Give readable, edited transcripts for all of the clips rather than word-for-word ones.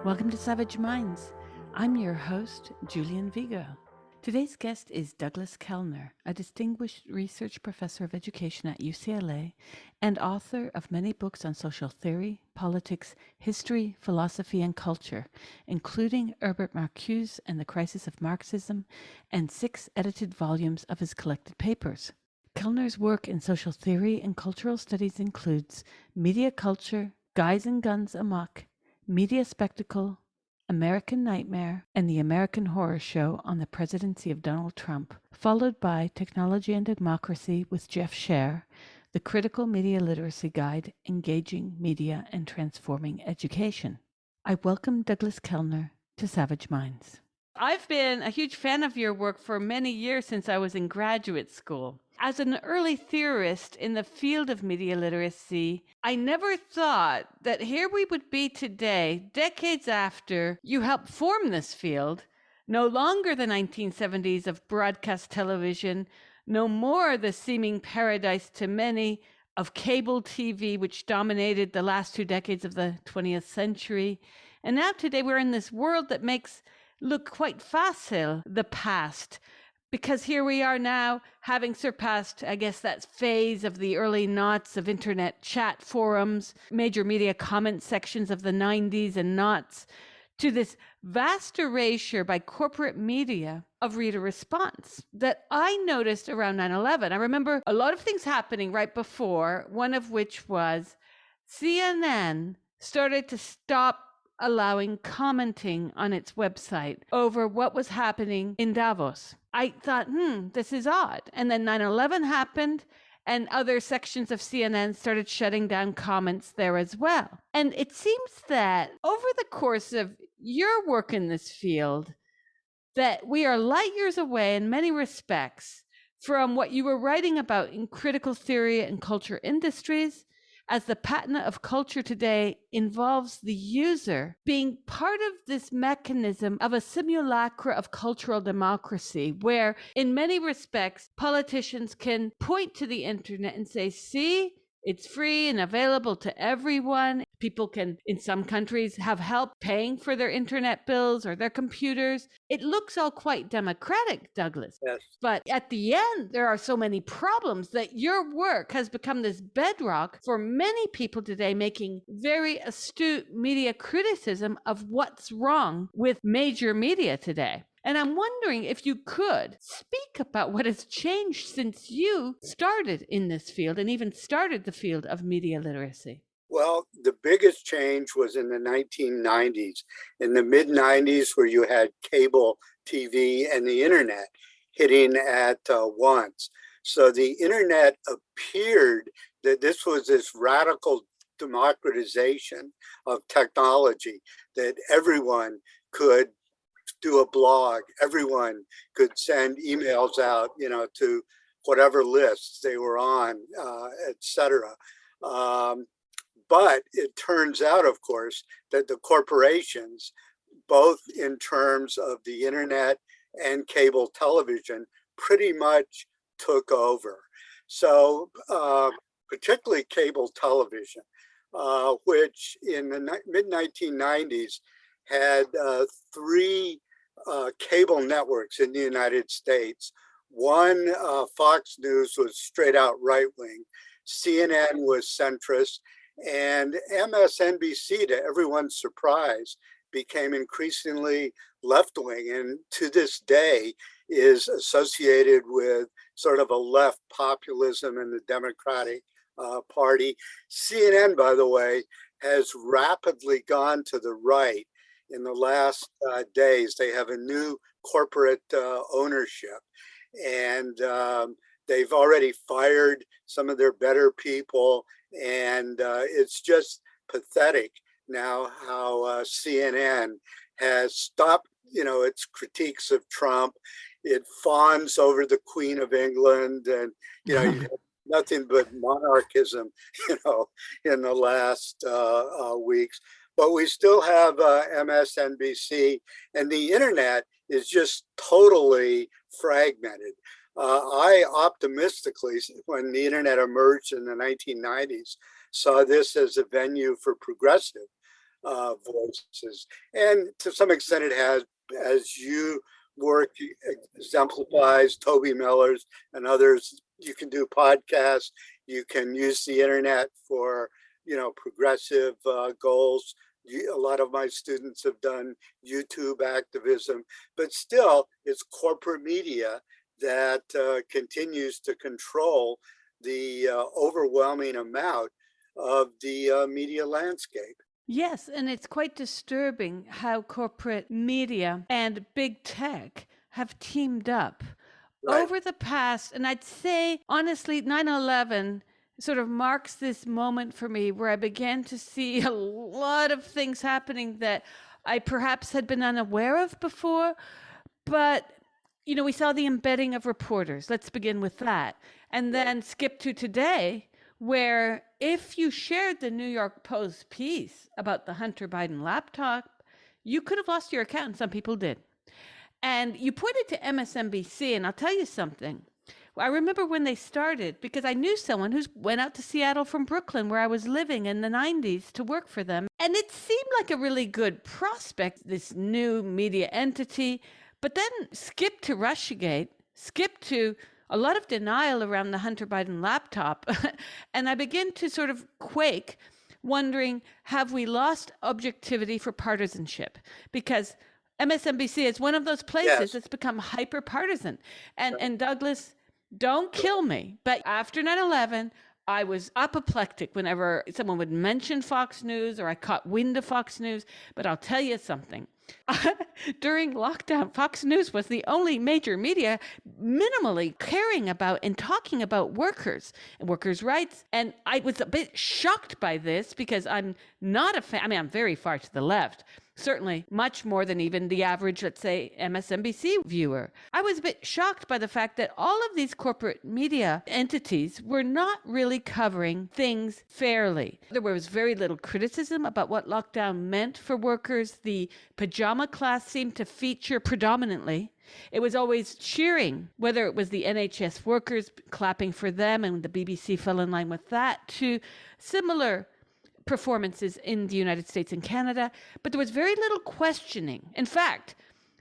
Welcome to Savage Minds. I'm your host, Julian Vigo. Today's guest is Douglas Kellner, a distinguished research professor of education at UCLA and author of many books on social theory, politics, history, philosophy, and culture, including Herbert Marcuse and the Crisis of Marxism, and 6 edited volumes of his collected papers. Kellner's work in social theory and cultural studies includes Media Culture, Guys and Guns Amok, Media Spectacle, American Nightmare, and the American Horror Show on the Presidency of Donald Trump, followed by Technology and Democracy with Jeff Scher, the Critical Media Literacy Guide, Engaging Media and Transforming Education. I welcome Douglas Kellner to Savage Minds. I've been a huge fan of your work for many years since I was in graduate school. As an early theorist in the field of media literacy, I never thought that here we would be today, decades after you helped form this field, no longer the 1970s of broadcast television, no more the seeming paradise to many of cable TV, which dominated the last 2 decades of the 20th century. And now today we're in this world that makes look quite facile the past, because here we are now having surpassed, I guess, that phase of the early noughts of internet chat forums, major media comment sections of the 90s and noughts, to this vast erasure by corporate media of reader response that I noticed around 9/11. I remember a lot of things happening right before, one of which was CNN started to stop allowing commenting on its website over what was happening in Davos. I thought, this is odd. And then 9/11 happened, and other sections of CNN started shutting down comments there as well. And it seems that over the course of your work in this field, that we are light years away in many respects from what you were writing about in critical theory and culture industries, as the patina of culture today involves the user being part of this mechanism of a simulacra of cultural democracy, where in many respects, politicians can point to the internet and say, see, it's free and available to everyone. People can, in some countries, have help paying for their internet bills or their computers. It looks all quite democratic, Douglas. Yes. But at the end, there are so many problems that your work has become this bedrock for many people today, making very astute media criticism of what's wrong with major media today. And I'm wondering if you could speak about what has changed since you started in this field and even started the field of media literacy. Well, the biggest change was in the 1990s. In the mid 90s, where you had cable TV and the internet hitting at once. So the internet appeared that this was this radical democratization of technology, that everyone could do a blog, everyone could send emails out, to whatever lists they were on, et cetera. But it turns out, of course, that the corporations, both in terms of the internet and cable television, pretty much took over. So particularly cable television, which in the mid 1990s had 3 cable networks in the United States. One, Fox News, was straight out right wing. CNN was centrist, and MSNBC, to everyone's surprise, became increasingly left wing, and to this day is associated with sort of a left populism in the Democratic Party. CNN, by the way, has rapidly gone to the right in the last days. They have a new corporate ownership, and they've already fired some of their better people, and it's just pathetic now how CNN has stopped, its critiques of Trump. It fawns over the Queen of England, and you have nothing but monarchism, in the last weeks. But we still have MSNBC, and the internet is just totally fragmented. I optimistically, when the internet emerged in the 1990s, saw this as a venue for progressive voices. And to some extent it has, as you work exemplifies, Toby Miller's and others. You can do podcasts, you can use the internet for, progressive goals. A lot of my students have done YouTube activism, but still it's corporate media that continues to control the overwhelming amount of the media landscape. Yes, and it's quite disturbing how corporate media and big tech have teamed up Right. over the past. And I'd say, honestly, 9/11 sort of marks this moment for me where I began to see a lot of things happening that I perhaps had been unaware of before. But, we saw the embedding of reporters. Let's begin with that. And then skip to today, where if you shared the New York Post piece about the Hunter Biden laptop, you could have lost your account. And some people did. And you pointed to MSNBC, and I'll tell you something. I remember when they started, because I knew someone who went out to Seattle from Brooklyn, where I was living in the 90s, to work for them. And it seemed like a really good prospect, this new media entity. But then skip to Russiagate, skip to a lot of denial around the Hunter Biden laptop. And I begin to sort of quake, wondering, have we lost objectivity for partisanship? Because MSNBC is one of those places that's become hyper partisan. And Douglas, don't kill me, but after 9/11, I was apoplectic whenever someone would mention Fox News or I caught wind of Fox News. But I'll tell you something. During lockdown, Fox News was the only major media minimally caring about and talking about workers and workers' rights. And I was a bit shocked by this because I'm not a fan. I mean, I'm very far to the left. Certainly much more than even the average, let's say, MSNBC viewer. I was a bit shocked by the fact that all of these corporate media entities were not really covering things fairly. There was very little criticism about what lockdown meant for workers. The pajama class seemed to feature predominantly. It was always cheering, whether it was the NHS workers clapping for them, and the BBC fell in line with that, to similar performances in the United States and Canada, but there was very little questioning. In fact,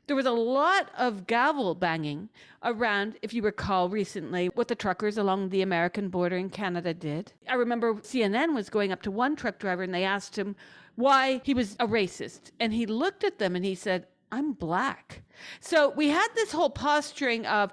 there was a lot of gavel banging around, if you recall recently, what the truckers along the American border in Canada did. I remember CNN was going up to one truck driver and they asked him why he was a racist. And he looked at them and he said, "I'm black." So we had this whole posturing of,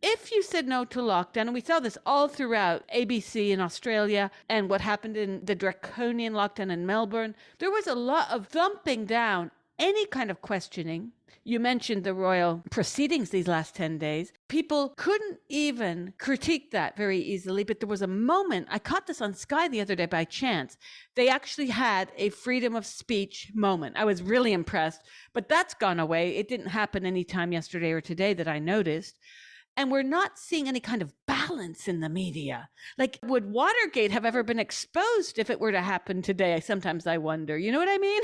if you said no to lockdown, and we saw this all throughout ABC in Australia and what happened in the draconian lockdown in Melbourne, there was a lot of thumping down any kind of questioning. You mentioned the royal proceedings these last 10 days. People couldn't even critique that very easily, but there was a moment, I caught this on Sky the other day by chance. They actually had a freedom of speech moment. I was really impressed, but that's gone away. It didn't happen anytime yesterday or today that I noticed. And we're not seeing any kind of balance in the media. Like, would Watergate have ever been exposed if it were to happen today? Sometimes I wonder. You know what I mean?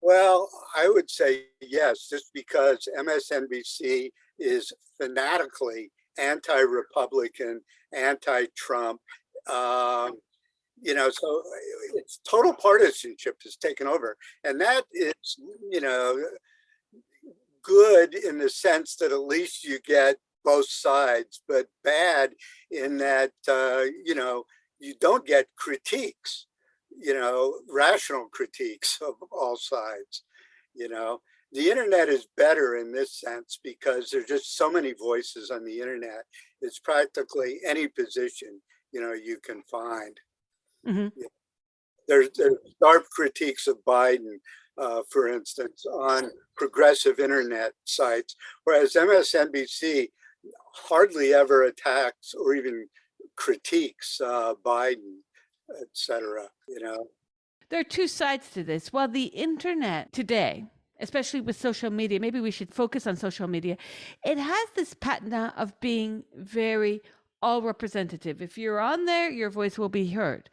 Well, I would say yes, just because MSNBC is fanatically anti-Republican, anti-Trump. So it's total partisanship has taken over. And that is, good in the sense that at least you get both sides, but bad in that, you don't get critiques, rational critiques of all sides. The internet is better in this sense because there's just so many voices on the internet. It's practically any position, you can find. Mm-hmm. There's sharp critiques of Biden, for instance, on progressive internet sites, whereas MSNBC hardly ever attacks or even critiques Biden, etc. There are two sides to this. While the internet today, especially with social media, maybe we should focus on social media, it has this patina of being very all representative. If you're on there, your voice will be heard.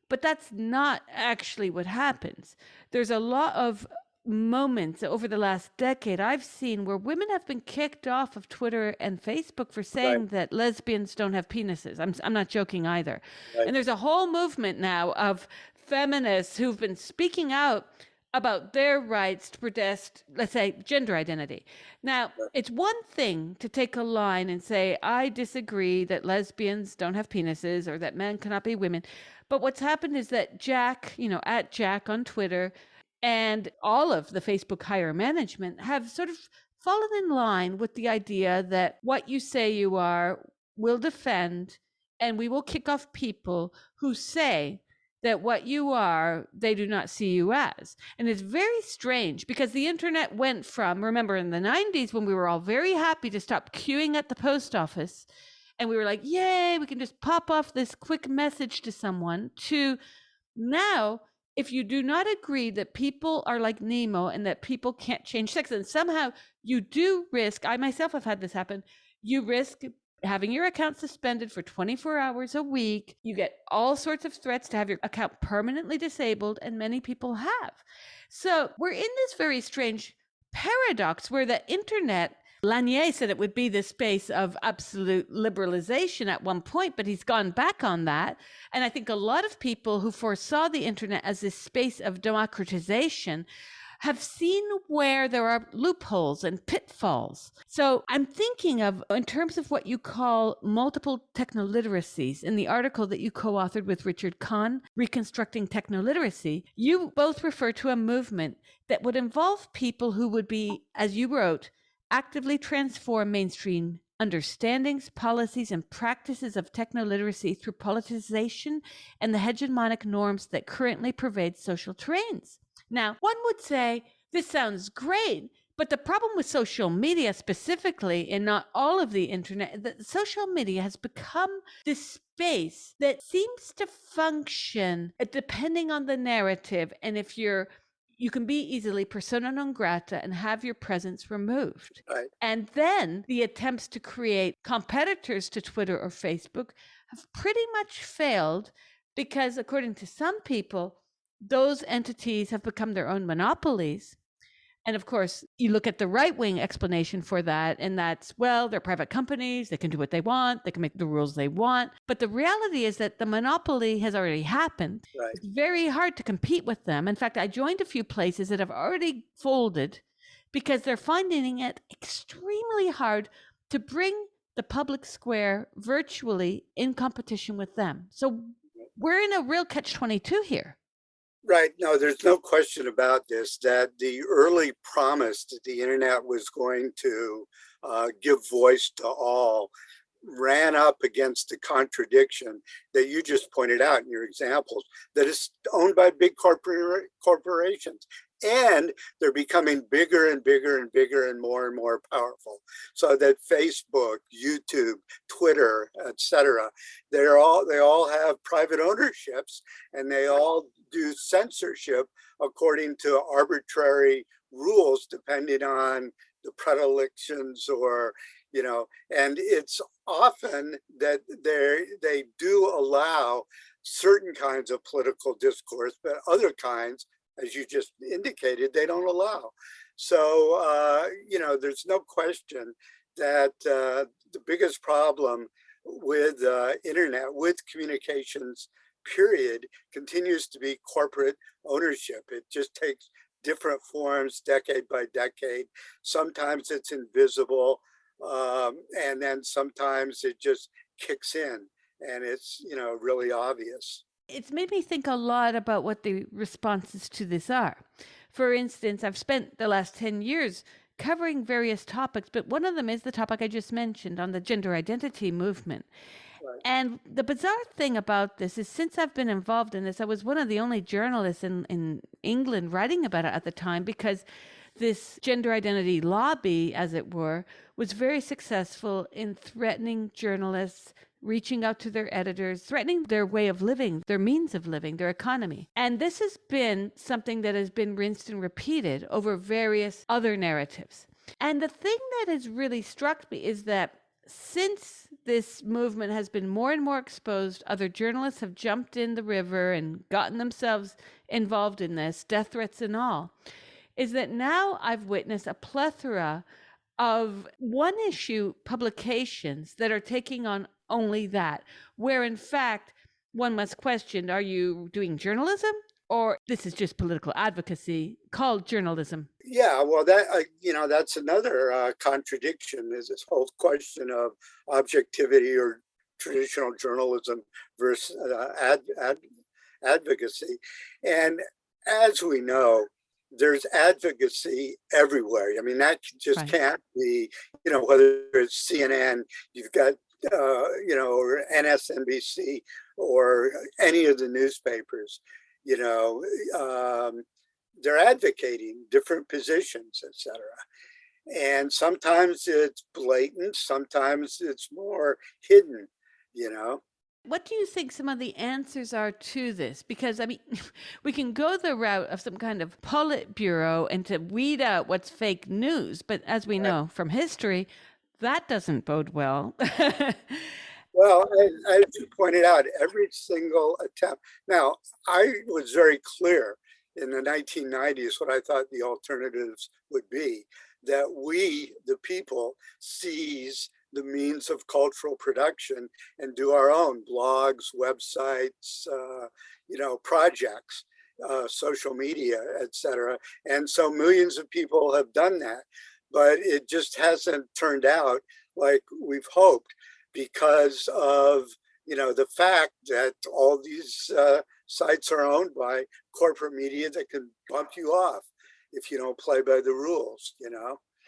But that's not actually what happens. There's a lot of moments over the last decade I've seen where women have been kicked off of Twitter and Facebook for saying that lesbians don't have penises. I'm not joking either. And there's a whole movement now of feminists who've been speaking out about their rights to protest, let's say, gender identity. Now, Right. it's one thing to take a line and say, I disagree that lesbians don't have penises or that men cannot be women. But what's happened is that Jack, at Jack on Twitter, and all of the Facebook higher management have sort of fallen in line with the idea that what you say you are will defend, and we will kick off people who say that what you are, they do not see you as. And it's very strange because the internet went from, remember in the 90s when we were all very happy to stop queuing at the post office and we were like, yay, we can just pop off this quick message to someone, to now, if you do not agree that people are like Nemo and that people can't change sex, and somehow you do risk, I myself have had this happen, you risk having your account suspended for 24 hours a week. You get all sorts of threats to have your account permanently disabled, and many people have. So we're in this very strange paradox where the internet, Lanier said it would be the space of absolute liberalization at one point, but he's gone back on that. And I think a lot of people who foresaw the internet as this space of democratization have seen where there are loopholes and pitfalls. So I'm thinking of, in terms of what you call multiple technoliteracies, in the article that you co-authored with Richard Kahn, Reconstructing Technoliteracy, you both refer to a movement that would involve people who would be, as you wrote, actively transform mainstream understandings, policies, and practices of technoliteracy through politicization and the hegemonic norms that currently pervade social terrains. Now, one would say, this sounds great, but the problem with social media specifically, and not all of the internet, that social media has become this space that seems to function depending on the narrative. And if you can be easily persona non grata and have your presence removed. Right. And then the attempts to create competitors to Twitter or Facebook have pretty much failed because, according to some people, those entities have become their own monopolies. And of course, you look at the right-wing explanation for that, and that's, well, they're private companies, they can do what they want, they can make the rules they want. But the reality is that the monopoly has already happened. Right. It's very hard to compete with them. In fact, I joined a few places that have already folded because they're finding it extremely hard to bring the public square virtually in competition with them. So we're in a real catch-22 here. Right. No, there's no question about this, that the early promise that the internet was going to give voice to all ran up against the contradiction that you just pointed out in your examples, that it's owned by big corporations. And they're becoming bigger and bigger and bigger and more powerful. So that Facebook, YouTube, Twitter, etc., they all have private ownerships, and they all do censorship according to arbitrary rules, depending on the predilections or and it's often that they do allow certain kinds of political discourse, but other kinds, as you just indicated, they don't allow. So, there's no question that the biggest problem with internet, with communications, period, continues to be corporate ownership. It just takes different forms decade by decade. Sometimes it's invisible, and then sometimes it just kicks in and it's, really obvious. It's made me think a lot about what the responses to this are. For instance, I've spent the last 10 years covering various topics, but one of them is the topic I just mentioned on the gender identity movement. Right. And the bizarre thing about this is, since I've been involved in this, I was one of the only journalists in England writing about it at the time, because this gender identity lobby, as it were, was very successful in threatening journalists, reaching out to their editors, threatening their way of living, their means of living, their economy. And this has been something that has been rinsed and repeated over various other narratives. And the thing that has really struck me is that since this movement has been more and more exposed, other journalists have jumped in the river and gotten themselves involved in this, death threats and all, is that now I've witnessed a plethora of one-issue publications that are taking on only that, where in fact one must question, are you doing journalism or this is just political advocacy called journalism? Yeah, well, that's another contradiction, is this whole question of objectivity or traditional journalism versus advocacy. And as we know, there's advocacy everywhere. I mean, that just Right. can't be, whether it's CNN, you've got, or NSNBC or any of the newspapers, you know, um, they're advocating different positions, etc. And sometimes it's blatant, sometimes it's more hidden, you know. What do you think some of the answers are to this? Because, I mean, we can go the route of some kind of Politburo and to weed out what's fake news. But as we Right. know from history, that doesn't bode well. Well, as you pointed out, every single attempt. Now, I was very clear in the 1990s what I thought the alternatives would be, that we, the people, seize the means of cultural production and do our own blogs, websites, projects, social media, etc. And so millions of people have done that, but it just hasn't turned out like we've hoped, because of the fact that all these sites are owned by corporate media that can bump you off if you don't play by the rules.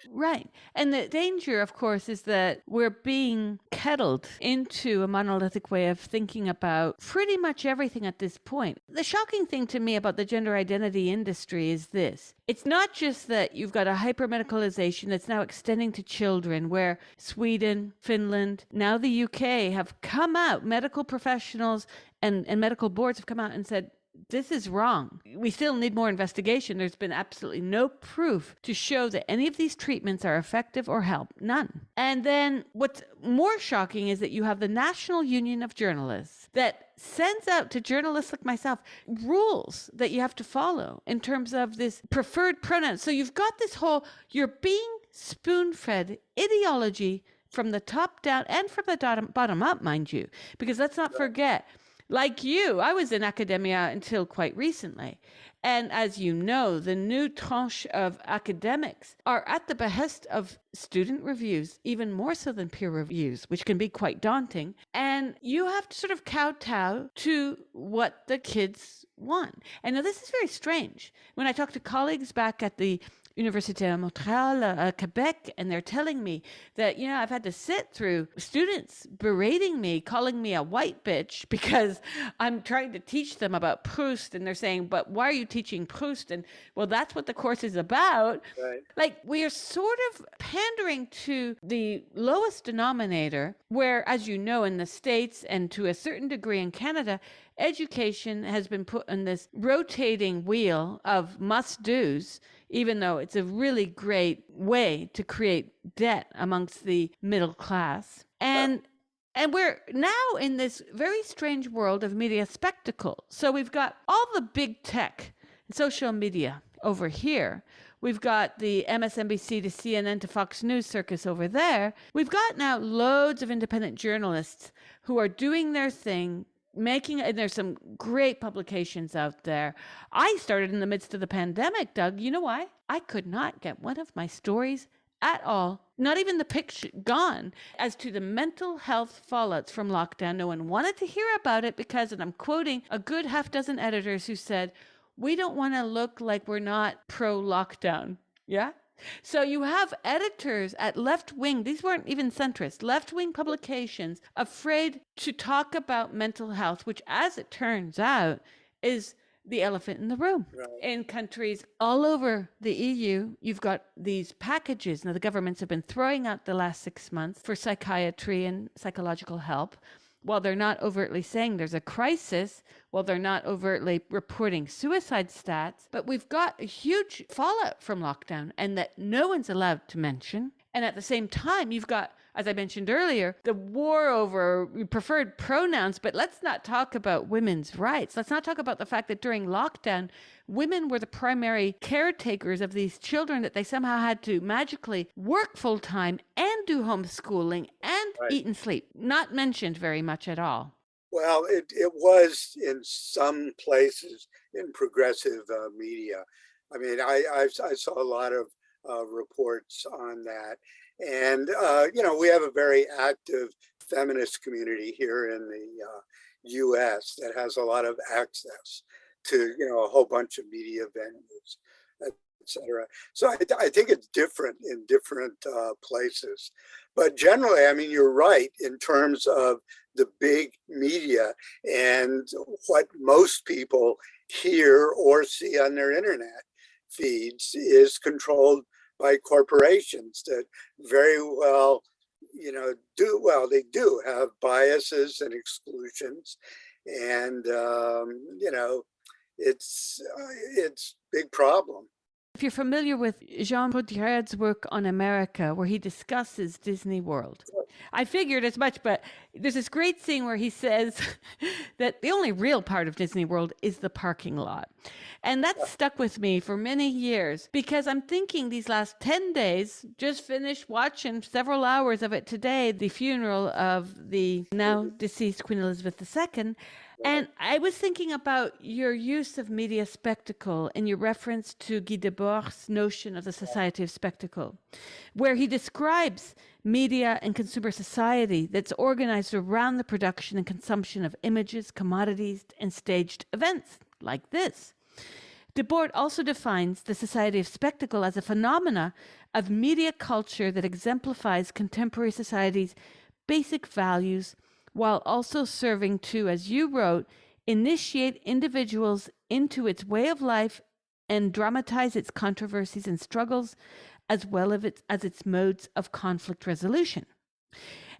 Right. And the danger, of course, is that we're being kettled into a monolithic way of thinking about pretty much everything at this point. The shocking thing to me about the gender identity industry is this: it's not just that you've got a hypermedicalization that's now extending to children, where Sweden, Finland, now the UK have come out, medical professionals and medical boards have come out and said, this is wrong. We still need more investigation. There's been absolutely no proof to show that any of these treatments are effective or help. None. And then what's more shocking is that you have the National Union of Journalists that sends out to journalists like myself rules that you have to follow in terms of this preferred pronoun. So you've got this whole, you're being spoon-fed ideology from the top down and from the bottom up, mind you, because let's not forget, like you, I was in academia until quite recently. And as you know, the new tranche of academics are at the behest of student reviews, even more so than peer reviews, which can be quite daunting. And you have to sort of kowtow to what the kids want. And now this is very strange. When I talk to colleagues back at the Université of Montréal, Quebec, and they're telling me that, I've had to sit through students berating me, calling me a white bitch because I'm trying to teach them about Proust. And they're saying, but why are you teaching Proust? And well, that's what the course is about. Right. Like, we are sort of pandering to the lowest denominator, where, as you know, in the States and to a certain degree in Canada, education has been put on this rotating wheel of must-dos, even though it's a really great way to create debt amongst the middle class. And we're now in this very strange world of media spectacle. So we've got all the big tech and social media over here. We've got the MSNBC to CNN to Fox News circus over there. We've got now loads of independent journalists who are doing their thing, and there's some great publications out there. I started in the midst of the pandemic, Doug. You know why? I could not get one of my stories at all, not even the picture, gone. As to the mental health fallouts from lockdown, no one wanted to hear about it because, and I'm quoting a good half dozen editors who said, we don't want to look like we're not pro-lockdown. Yeah? So you have editors at left-wing, these weren't even centrist, left-wing publications afraid to talk about mental health, which, as it turns out, is the elephant in the room. Right. In countries all over the EU, you've got these packages. Now, the governments have been throwing out the last 6 months for psychiatry and psychological help. While they're not overtly saying there's a crisis, while they're not overtly reporting suicide stats, but we've got a huge fallout from lockdown and that no one's allowed to mention. And at the same time, you've got, as I mentioned earlier, the war over preferred pronouns, but let's not talk about women's rights. Let's not talk about the fact that during lockdown, women were the primary caretakers of these children, that they somehow had to magically work full time and do homeschooling and Right. eat and sleep. Not mentioned very much at all. Well, it was in some places in progressive media. I mean, I saw a lot of reports on that. And, we have a very active feminist community here in the US that has a lot of access to, a whole bunch of media venues, et cetera. So I think it's different in different places. But generally, I mean, you're right in terms of the big media and what most people hear or see on their internet feeds is controlled by corporations that very well, they do have biases and exclusions. And, it's big problem. If you're familiar with Jean Baudrillard's work on America, where he discusses Disney World, I figured as much, but there's this great scene where he says that the only real part of Disney World is the parking lot. And that stuck with me for many years because I'm thinking these last 10 days, just finished watching several hours of it today, the funeral of the now deceased Queen Elizabeth II. And I was thinking about your use of media spectacle and your reference to Guy Debord's notion of the society of spectacle, where he describes media and consumer society that's organized around the production and consumption of images, commodities, and staged events like this. Debord also defines the society of spectacle as a phenomena of media culture that exemplifies contemporary society's basic values while also serving to, as you wrote, initiate individuals into its way of life and dramatize its controversies and struggles, as well as its modes of conflict resolution.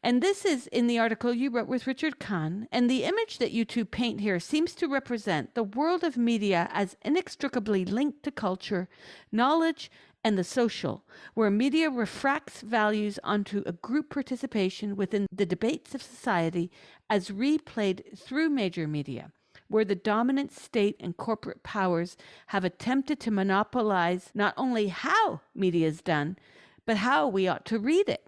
And this is in the article you wrote with Richard Kahn, and the image that you two paint here seems to represent the world of media as inextricably linked to culture, knowledge, and the social, where media refracts values onto a group participation within the debates of society as replayed through major media, where the dominant state and corporate powers have attempted to monopolize not only how media is done, but how we ought to read it.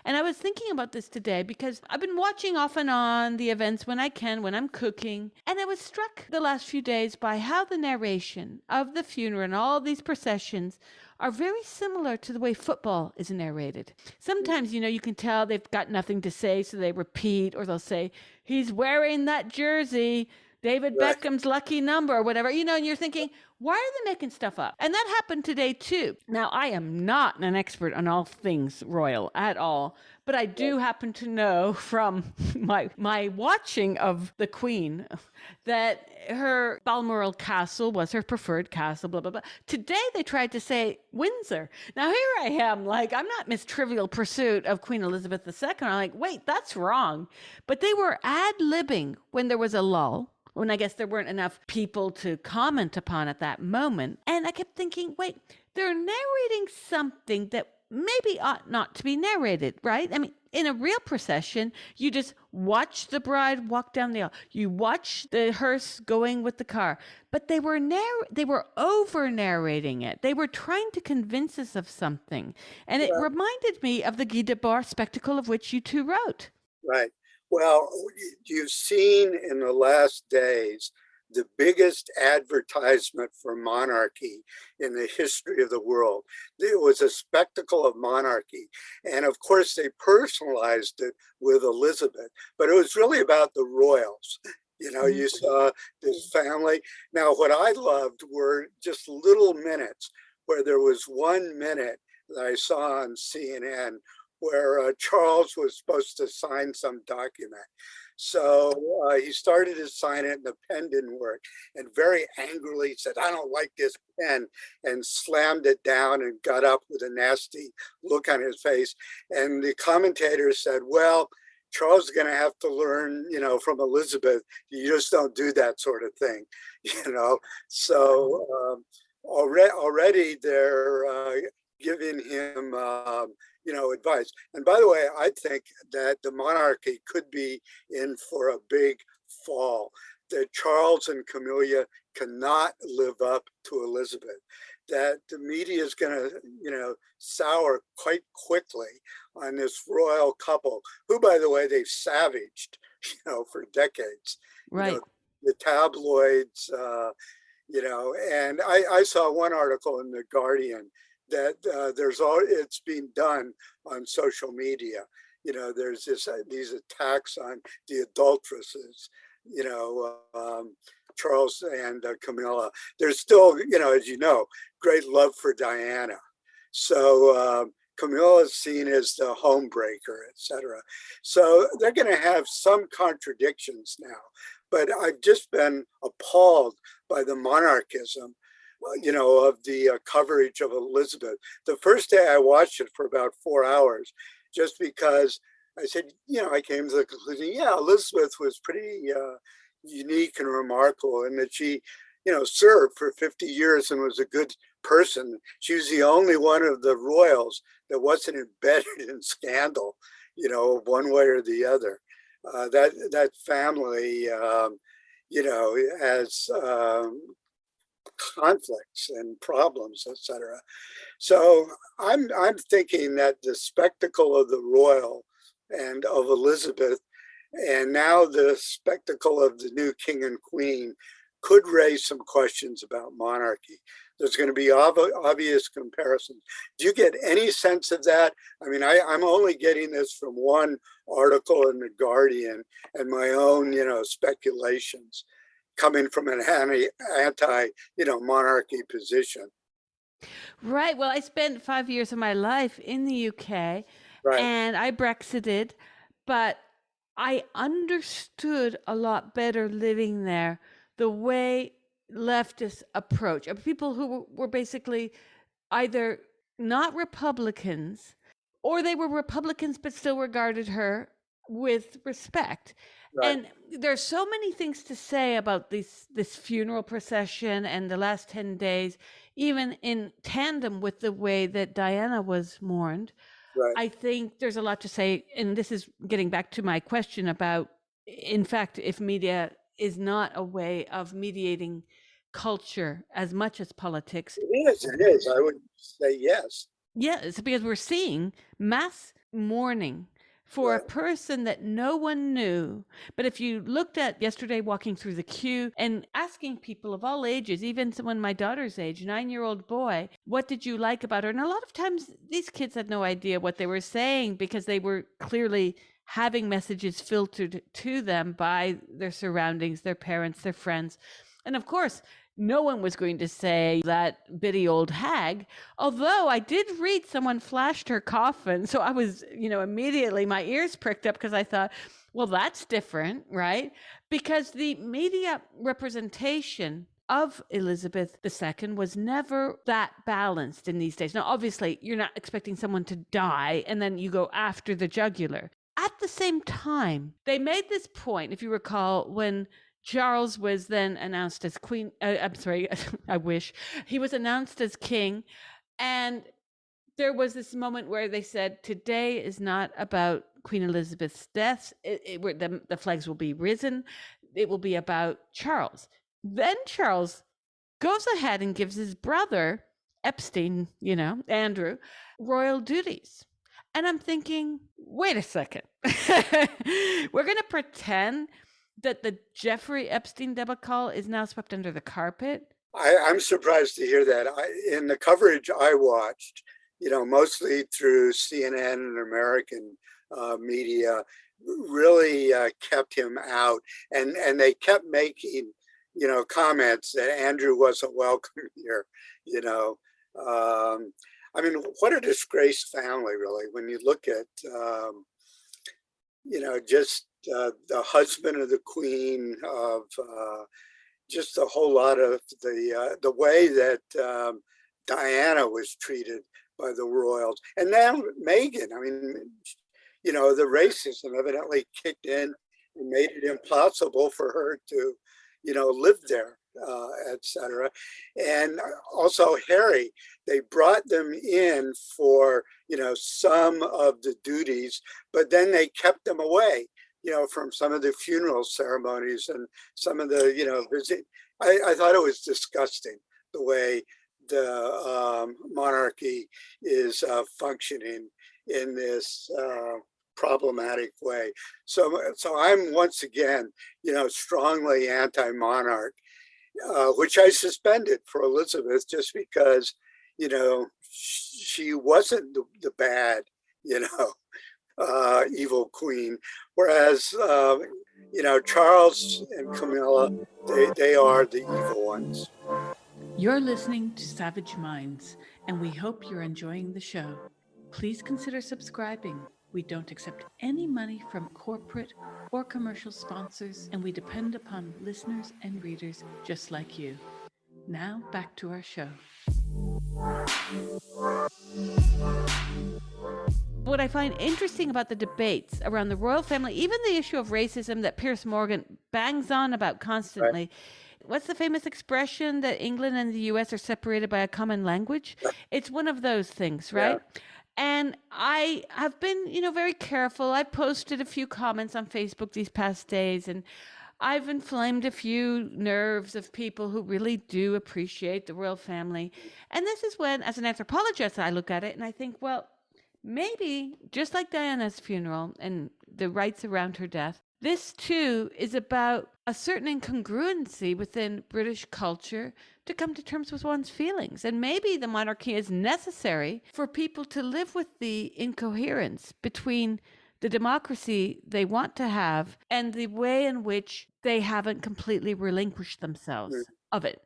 And I was thinking about this today because I've been watching off and on the events when I can, when I'm cooking. And I was struck the last few days by how the narration of the funeral and all these processions are very similar to the way football is narrated. Sometimes, you can tell they've got nothing to say, so they repeat, or they'll say, he's wearing that jersey, David Right. Beckham's lucky number, or whatever, and you're thinking, why are they making stuff up? And that happened today too. Now, I am not an expert on all things royal at all, but I do happen to know from my watching of the Queen that her Balmoral Castle was her preferred castle, blah, blah, blah. Today they tried to say Windsor. Now here I am, like, I'm not Miss Trivial Pursuit of Queen Elizabeth II. I'm like, wait, that's wrong. But they were ad-libbing when there was a lull, when I guess there weren't enough people to comment upon at that moment. And I kept thinking, wait, they're narrating something that maybe ought not to be narrated, right? I mean, in a real procession, you just watch the bride walk down the aisle. You watch the hearse going with the car. But they were over narrating it. They were trying to convince us of something. And it reminded me of the Guy Debord spectacle of which you two wrote. Right. Well, you've seen in the last days the biggest advertisement for monarchy in the history of the world. It was a spectacle of monarchy. And of course, they personalized it with Elizabeth, but it was really about the royals. You saw this family. Now, what I loved were just little minutes where there was 1 minute that I saw on CNN where Charles was supposed to sign some document. So he started to sign it and the pen didn't work. And very angrily said, I don't like this pen, and slammed it down and got up with a nasty look on his face. And the commentator said, well, Charles is going to have to learn, from Elizabeth, you just don't do that sort of thing, So already they're giving him advice. And by the way, I think that the monarchy could be in for a big fall, that Charles and Camilla cannot live up to Elizabeth, that the media is going to, sour quite quickly on this royal couple, who, by the way, they've savaged for decades. You know, Right. the tabloids, and I saw one article in the Guardian that it's being done on social media. There's these attacks on the adulteresses, Charles and Camilla. There's still, as you know, great love for Diana. So Camilla is seen as the home breaker, etc. So they're going to have some contradictions now. But I've just been appalled by the monarchism, of the coverage of Elizabeth. The first day I watched it for about 4 hours, just because I said, I came to the conclusion, yeah, Elizabeth was pretty unique and remarkable in that she, served for 50 years and was a good person. She was the only one of the royals that wasn't embedded in scandal, one way or the other. That family, has conflicts and problems, etc. So I'm thinking that the spectacle of the royal and of Elizabeth, and now the spectacle of the new king and queen, could raise some questions about monarchy. There's going to be obvious comparisons. Do you get any sense of that? I mean, I'm only getting this from one article in the Guardian and my own, speculations coming from an anti, monarchy position. Right. Well, I spent 5 years of my life in the UK Right, and I Brexited, but I understood a lot better living there the way leftists approach people who were basically either not Republicans or they were Republicans but still regarded her with respect. right, And there's so many things to say about this funeral procession and the last 10 days, even in tandem with the way that Diana was mourned. right. I think there's a lot to say, and this is getting back to my question about, in fact, if media is not a way of mediating culture as much as politics. It is. I would say yes. Yeah, it's because we're seeing mass mourning for a Right, person that no one knew. But if you looked at yesterday walking through the queue and asking people of all ages, even someone my daughter's age, 9-year-old boy, what did you like about her? And a lot of times these kids had no idea what they were saying because they were clearly having messages filtered to them by their surroundings, their parents, their friends. And of course, no one was going to say that bitty old hag. Although I did read someone flashed her coffin. So I was, immediately my ears pricked up because I thought, well, that's different, right? Because the media representation of Elizabeth II was never that balanced in these days. Now, obviously, you're not expecting someone to die and then you go after the jugular. At the same time, they made this point, if you recall, when Charles was then announced as queen. I'm sorry, I wish. He was announced as king. And there was this moment where they said, today is not about Queen Elizabeth's death. The flags will be risen. It will be about Charles. Then Charles goes ahead and gives his brother, Epstein, Andrew, royal duties. And I'm thinking, wait a second. We're going to pretend that the Jeffrey Epstein debacle is now swept under the carpet. I'm surprised to hear that. In the coverage I watched, mostly through CNN and American media, really kept him out, and they kept making, comments that Andrew wasn't welcome here. You know, I mean, what a disgraced family, really. When you look at, just the husband of the Queen of. Just a whole lot of the way that Diana was treated by the royals, and now Meghan. I mean, the racism evidently kicked in and made it impossible for her to, live there, etc. And also Harry. They brought them in for some of the duties, but then they kept them away from some of the funeral ceremonies and some of the, visit. I thought it was disgusting the way the monarchy is functioning in this problematic way. So I'm once again, strongly anti-monarch, which I suspended for Elizabeth just because, she wasn't the bad, evil queen. Whereas, Charles and Camilla, they are the evil ones. You're listening to Savage Minds, and we hope you're enjoying the show. Please consider subscribing. We don't accept any money from corporate or commercial sponsors, and we depend upon listeners and readers just like you. Now, back to our show. What I find interesting about the debates around the royal family, even the issue of racism that Piers Morgan bangs on about constantly, right. What's the famous expression that England and the US are separated by a common language? It's one of those things, right? Yeah. And I have been, very careful. I posted a few comments on Facebook these past days, and I've inflamed a few nerves of people who really do appreciate the royal family. And this is when, as an anthropologist, I look at it and I think, well, maybe just like Diana's funeral and the rites around her death, this too is about a certain incongruency within British culture to come to terms with one's feelings. And maybe the monarchy is necessary for people to live with the incoherence between the democracy they want to have and the way in which they haven't completely relinquished themselves of it.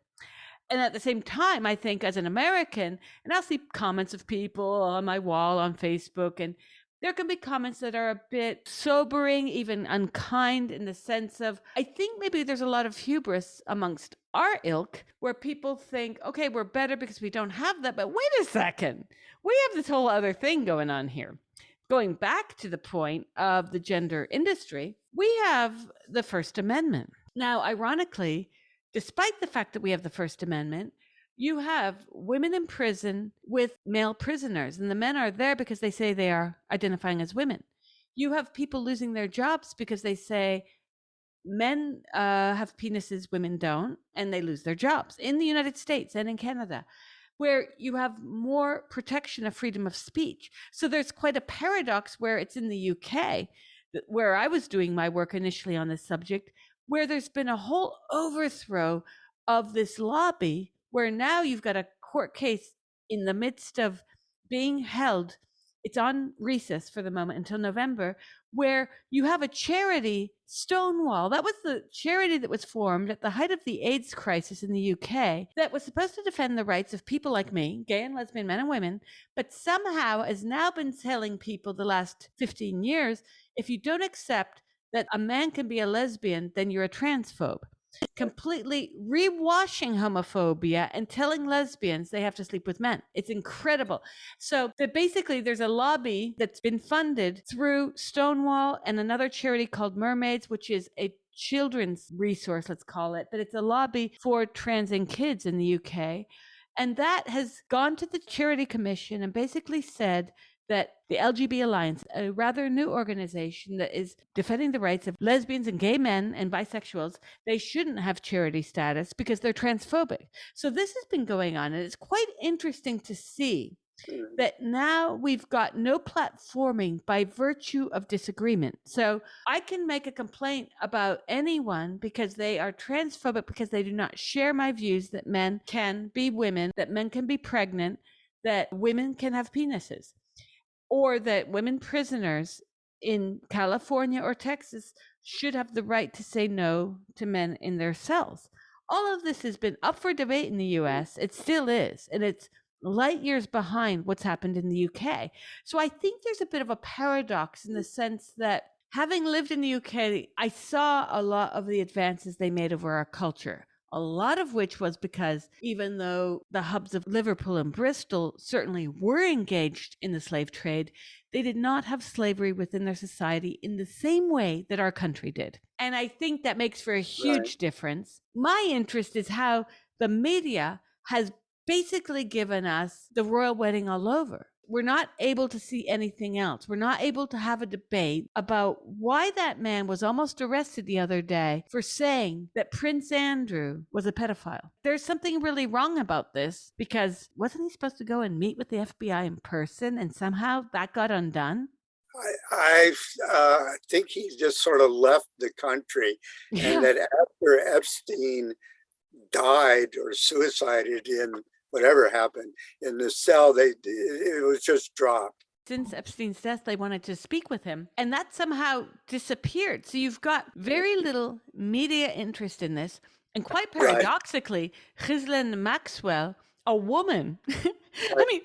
And at the same time, I think as an American, and I'll see comments of people on my wall on Facebook, and there can be comments that are a bit sobering, even unkind, in the sense of, I think maybe there's a lot of hubris amongst our ilk where people think, okay, we're better because we don't have that. But wait a second, we have this whole other thing going on here. Going back to the point of the gender industry, we have the First Amendment. Now, ironically, despite the fact that we have the First Amendment, you have women in prison with male prisoners, and the men are there because they say they are identifying as women. You have people losing their jobs because they say men have penises, women don't, and they lose their jobs in the United States and in Canada, where you have more protection of freedom of speech. So there's quite a paradox where it's in the UK, where I was doing my work initially on this subject, where there's been a whole overthrow of this lobby, where now you've got a court case in the midst of being held. It's on recess for the moment until November, where you have a charity, Stonewall. That was the charity that was formed at the height of the AIDS crisis in the UK that was supposed to defend the rights of people like me, gay and lesbian men and women, but somehow has now been telling people the last 15 years, if you don't accept that a man can be a lesbian, then you're a transphobe. Completely rewashing homophobia and telling lesbians they have to sleep with men. It's incredible. So basically there's a lobby that's been funded through Stonewall and another charity called Mermaids, which is a children's resource, let's call it, but it's a lobby for trans and kids in the UK. And that has gone to the Charity Commission and basically said that the LGB Alliance, a rather new organization that is defending the rights of lesbians and gay men and bisexuals, they shouldn't have charity status because they're transphobic. So this has been going on, and it's quite interesting to see that now we've got no platforming by virtue of disagreement. So I can make a complaint about anyone because they are transphobic, because they do not share my views that men can be women, that men can be pregnant, that women can have penises, or that women prisoners in California or Texas should have the right to say no to men in their cells. All of this has been up for debate in the US. It still is. And it's light years behind what's happened in the UK. So I think there's a bit of a paradox in the sense that having lived in the UK, I saw a lot of the advances they made over our culture. A lot of which was because even though the hubs of Liverpool and Bristol certainly were engaged in the slave trade, they did not have slavery within their society in the same way that our country did. And I think that makes for a huge difference. My interest is how the media has basically given us the royal wedding all over. We're not able to see anything else. We're not able to have a debate about why that man was almost arrested the other day for saying that Prince Andrew was a pedophile. There's something really wrong about this, because wasn't he supposed to go and meet with the FBI in person, and somehow that got undone? I think he just sort of left the country, and Yeah. that after Epstein died or suicided in whatever happened in the cell, it was just dropped. Since Epstein's death, they wanted to speak with him, and that somehow disappeared. So you've got very little media interest in this. And quite Right, paradoxically, Ghislaine Maxwell, a woman, I right, mean,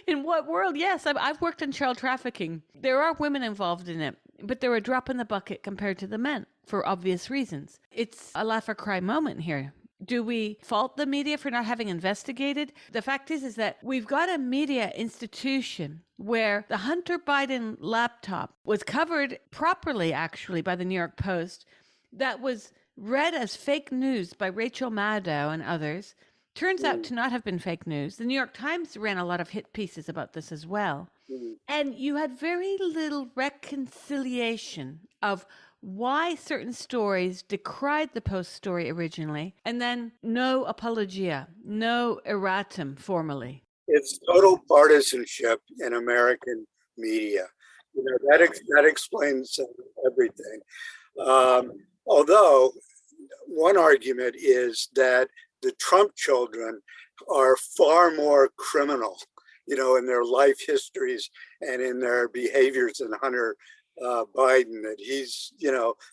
in what world? Yes, I've worked in child trafficking. There are women involved in it, but they're a drop in the bucket compared to the men for obvious reasons. It's a laugh or cry moment here. Do we fault the media for not having investigated? The fact is that we've got a media institution where the Hunter Biden laptop was covered properly, actually, by the New York Post, that was read as fake news by Rachel Maddow and others. Turns out mm, to not have been fake news. The New York Times ran a lot of hit pieces about this as well. mm. And you had very little reconciliation of why certain stories decried the Post story originally, and then no apologia, no erratum formally. It's total partisanship in American media. That explains everything. Although one argument is that the Trump children are far more criminal, in their life histories and in their behaviors than Hunter Biden, that he's,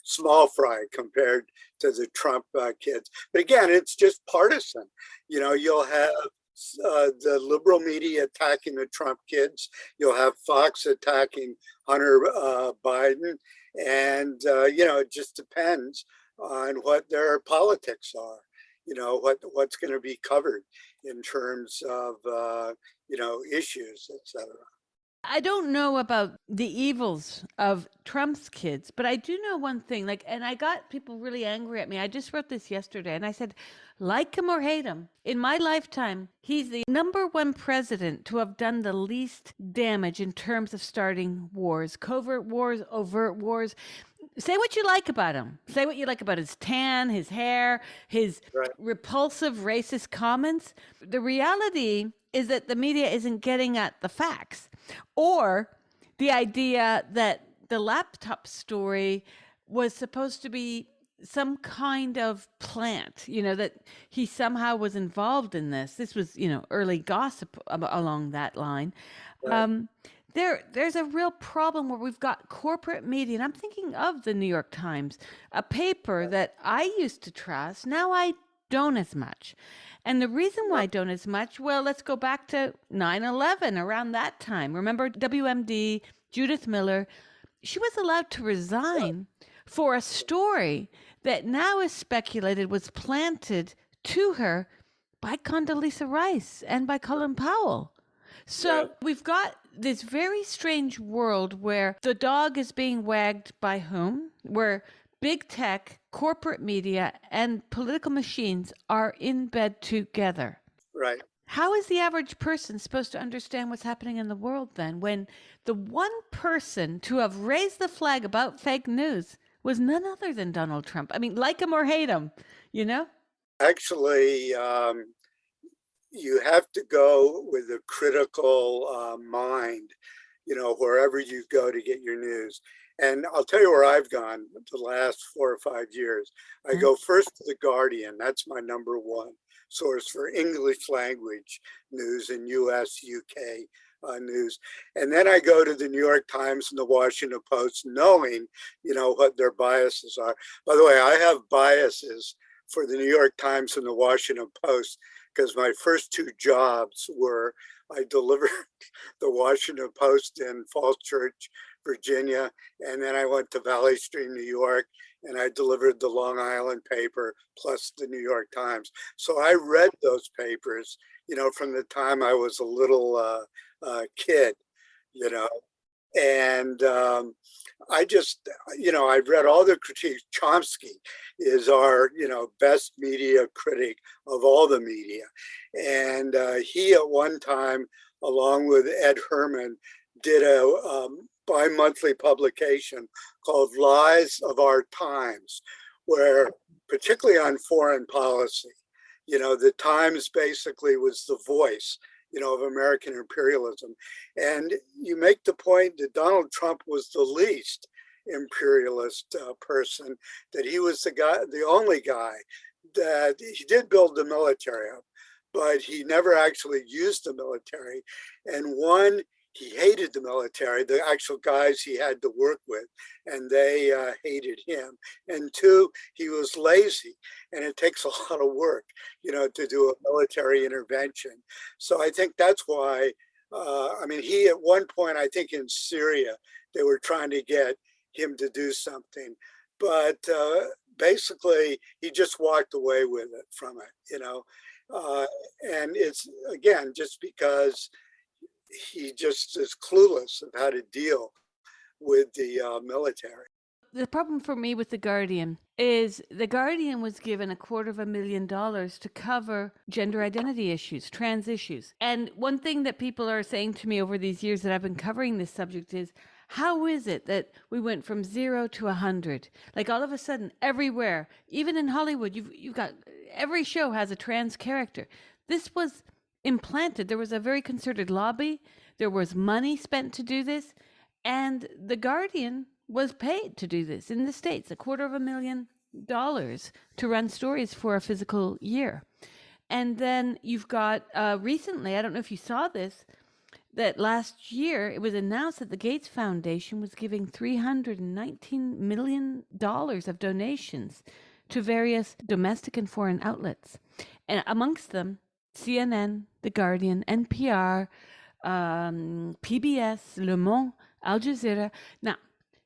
small fry compared to the Trump kids. But again, it's just partisan. You'll have the liberal media attacking the Trump kids. You'll have Fox attacking Hunter Biden. And, it just depends on what their politics are, what's going to be covered in terms of, issues, et cetera. I don't know about the evils of Trump's kids, but I do know one thing. Like, and I got people really angry at me. I just wrote this yesterday and I said, like him or hate him, in my lifetime, he's the number one president to have done the least damage in terms of starting wars, covert wars, overt wars. Say what you like about him. Say what you like about his tan, his hair, his Right. repulsive racist comments. The reality is that the media isn't getting at the facts, or the idea that the laptop story was supposed to be some kind of plant, that he somehow was involved in this. This was, early gossip along that line. Right. Um, there's a real problem where we've got corporate media, and I'm thinking of the New York Times, a paper that I used to trust. Now I don't as much. And the reason why I don't as much, well, let's go back to 9/11, around that time. Remember WMD, Judith Miller? She was allowed to resign for a story that now is speculated was planted to her by Condoleezza Rice and by Colin Powell. Right. So we've got this very strange world where the dog is being wagged by whom? Where big tech, corporate media, and political machines are in bed together. Right. How is the average person supposed to understand what's happening in the world then when the one person to have raised the flag about fake news was none other than Donald Trump? I mean, like him or hate him, you know? Actually, you have to go with a critical mind, wherever you go to get your news. And I'll tell you where I've gone the last 4 or 5 years. I Mm. go first to The Guardian. That's my number one source for English language news in US, UK news. And then I go to the New York Times and the Washington Post, knowing, what their biases are. By the way, I have biases for the New York Times and the Washington Post because my first two jobs were I delivered the Washington Post in Falls Church, Virginia, and then I went to Valley Stream, New York, and I delivered the Long Island paper plus the New York Times. So I read those papers, from the time I was a little kid, you know, and I just, I've read all the critiques. Chomsky is our, best media critic of all the media. And he at one time, along with Ed Herman, did a bi-monthly publication called Lies of Our Times, where particularly on foreign policy, the Times basically was the voice of American imperialism. And you make the point that Donald Trump was the least imperialist person, that he was the only guy that he did build the military up, but he never actually used the military. And one, he hated the military, the actual guys he had to work with, and they hated him. And two, he was lazy, and it takes a lot of work, to do a military intervention. So I think that's why, he at one point, I think in Syria, they were trying to get him to do something, but basically he just walked away with it from it, and it's, again, just because he just is clueless of how to deal with the military. The problem for me with The Guardian is The Guardian was given $250,000 to cover gender identity issues, trans issues. And one thing that people are saying to me over these years that I've been covering this subject is, how is it that we went from 0 to 100? Like all of a sudden, everywhere, even in Hollywood, you've got, every show has a trans character. This was implanted. There was a very concerted lobby. There was money spent to do this. And The Guardian was paid to do this in the States, $250,000 to run stories for a physical year. And then you've got recently, I don't know if you saw this, that last year it was announced that the Gates Foundation was giving $319 million of donations to various domestic and foreign outlets. And amongst them, CNN, The Guardian, NPR, PBS, Le Monde, Al Jazeera. Now,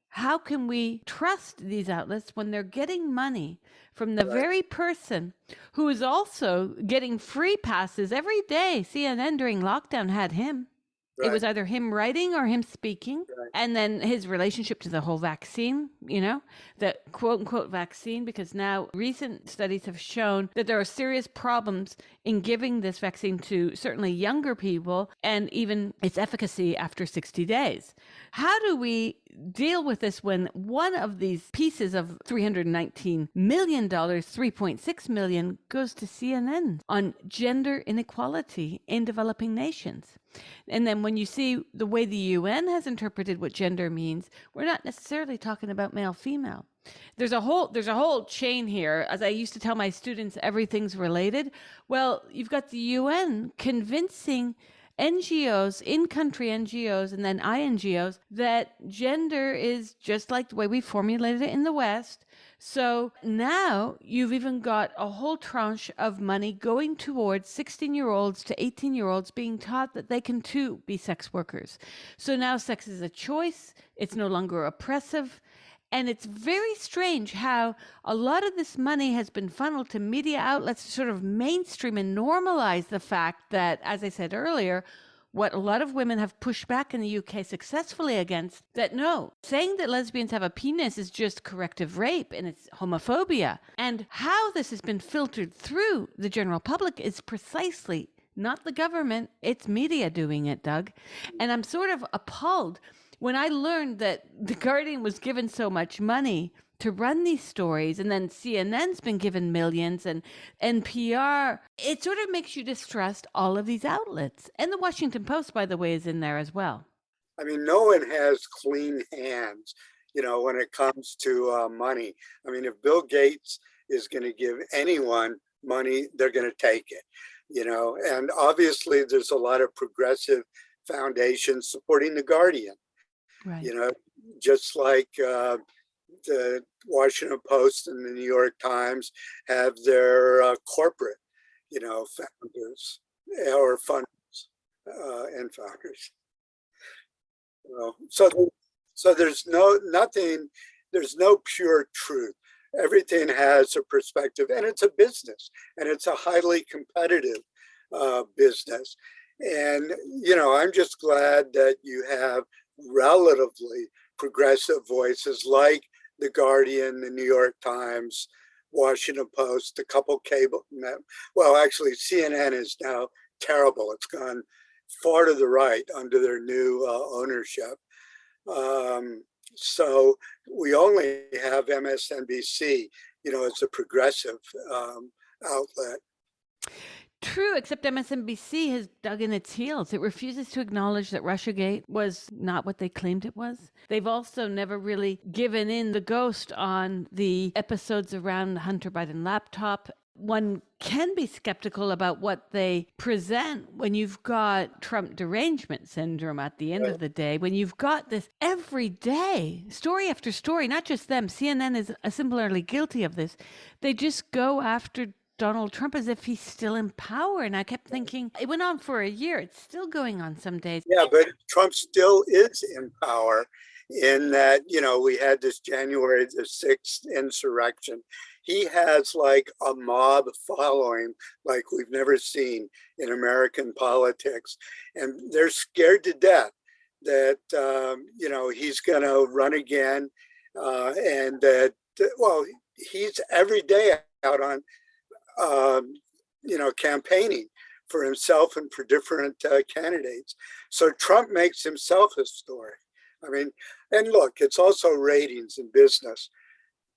how can we trust these outlets when they're getting money from the very person who is also getting free passes every day? CNN during lockdown had him. Right. It was either him writing or him speaking. Right. And then his relationship to the whole vaccine, the quote unquote vaccine, because now recent studies have shown that there are serious problems in giving this vaccine to certainly younger people, and even its efficacy after 60 days. How do we deal with this when one of these pieces of $319 million, $3.6 million, goes to CNN on gender inequality in developing nations? And then when you see the way the UN has interpreted what gender means, we're not necessarily talking about male female. There's a whole chain here. As I used to tell my students, everything's related. Well, you've got the UN convincing NGOs, in-country NGOs, and then INGOs, that gender is just like the way we formulated it in the West. So now you've even got a whole tranche of money going towards 16-year-olds to 18-year-olds being taught that they can too be sex workers. So now sex is a choice. It's no longer oppressive. And it's very strange how a lot of this money has been funneled to media outlets to sort of mainstream and normalize the fact that, as I said earlier, what a lot of women have pushed back in the UK successfully against, that no, saying that lesbians have a penis is just corrective rape and it's homophobia. And how this has been filtered through the general public is precisely not the government, it's media doing it, Doug. And I'm sort of appalled when I learned that The Guardian was given so much money to run these stories, and then CNN's been given millions, and NPR. It sort of makes you distrust all of these outlets. And the Washington Post, by the way, is in there as well. I mean, no one has clean hands, when it comes to money. I mean, if Bill Gates is going to give anyone money, they're going to take it, and obviously there's a lot of progressive foundations supporting The Guardian. Right. Just like the Washington Post and the New York Times have their corporate, founders or funders and founders. So there's there's no pure truth. Everything has a perspective, and it's a business, and it's a highly competitive business. And, I'm just glad that you have relatively progressive voices like The Guardian, the New York Times, Washington Post, a couple cable. Well, actually, CNN is now terrible. It's gone far to the right under their new ownership. So we only have MSNBC, as a progressive outlet. True, except MSNBC has dug in its heels. It refuses to acknowledge that Russiagate was not what they claimed it was. They've also never really given in the ghost on the episodes around the Hunter Biden laptop. One can be skeptical about what they present when you've got Trump derangement syndrome at the end Right. of the day, when you've got this every day, story after story, not just them. CNN is similarly guilty of this. They just go after Donald Trump as if he's still in power. And I kept thinking, it went on for a year. It's still going on some days. Yeah, but Trump still is in power in that, we had this January the 6th insurrection. He has like a mob following like we've never seen in American politics. And they're scared to death that, he's going to run again. And that, well, he's every day out on campaigning for himself and for different candidates. So Trump makes himself a story. I mean, and look, it's also ratings in business.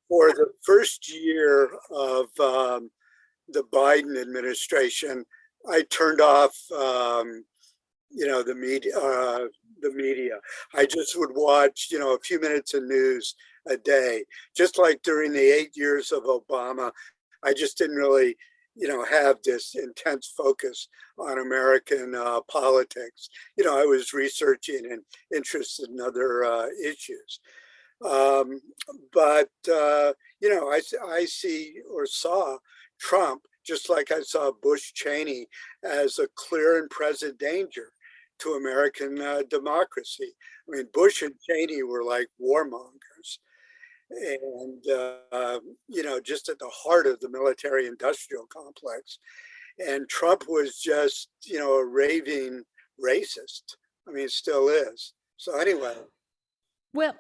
For the first year of the Biden administration, I turned off, the media. I just would watch, a few minutes of news a day, just like during the 8 years of Obama. I just didn't really, have this intense focus on American politics. I was researching and interested in other issues. Um, but, I see or saw Trump, just like I saw Bush Cheney, as a clear and present danger to American democracy. I mean, Bush and Cheney were like warmongers and just at the heart of the military industrial complex. And Trump was just, a raving racist. I mean, still is. So anyway. Well,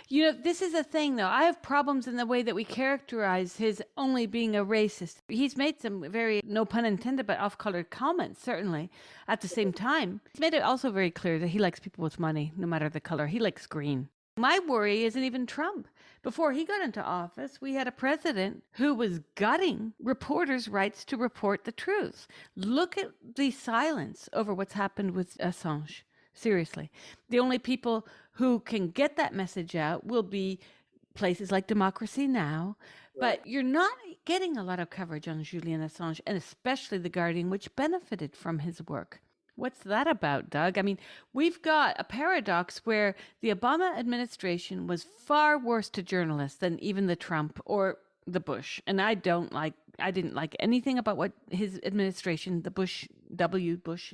this is a thing, though. I have problems in the way that we characterize his only being a racist. He's made some very, no pun intended, but off-colored comments, certainly. At the same time, he's made it also very clear that he likes people with money, no matter the color. He likes green. My worry isn't even Trump. Before he got into office, we had a president who was gutting reporters' rights to report the truth. Look at the silence over what's happened with Assange. Seriously. The only people who can get that message out will be places like Democracy Now! But you're not getting a lot of coverage on Julian Assange, and especially The Guardian, which benefited from his work. What's that about, Doug? I mean, we've got a paradox where the Obama administration was far worse to journalists than even the Trump or the Bush. And I didn't like anything about what his administration, the Bush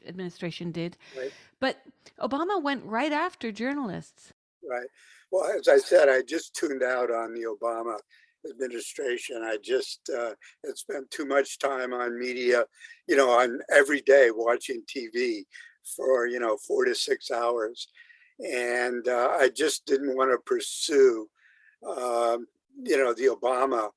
administration did. Right. But Obama went right after journalists. Right. Well, as I said, I just tuned out on the Obama administration. I just had spent too much time on media, on every day watching TV for, 4 to 6 hours. And I just didn't want to pursue, the Obama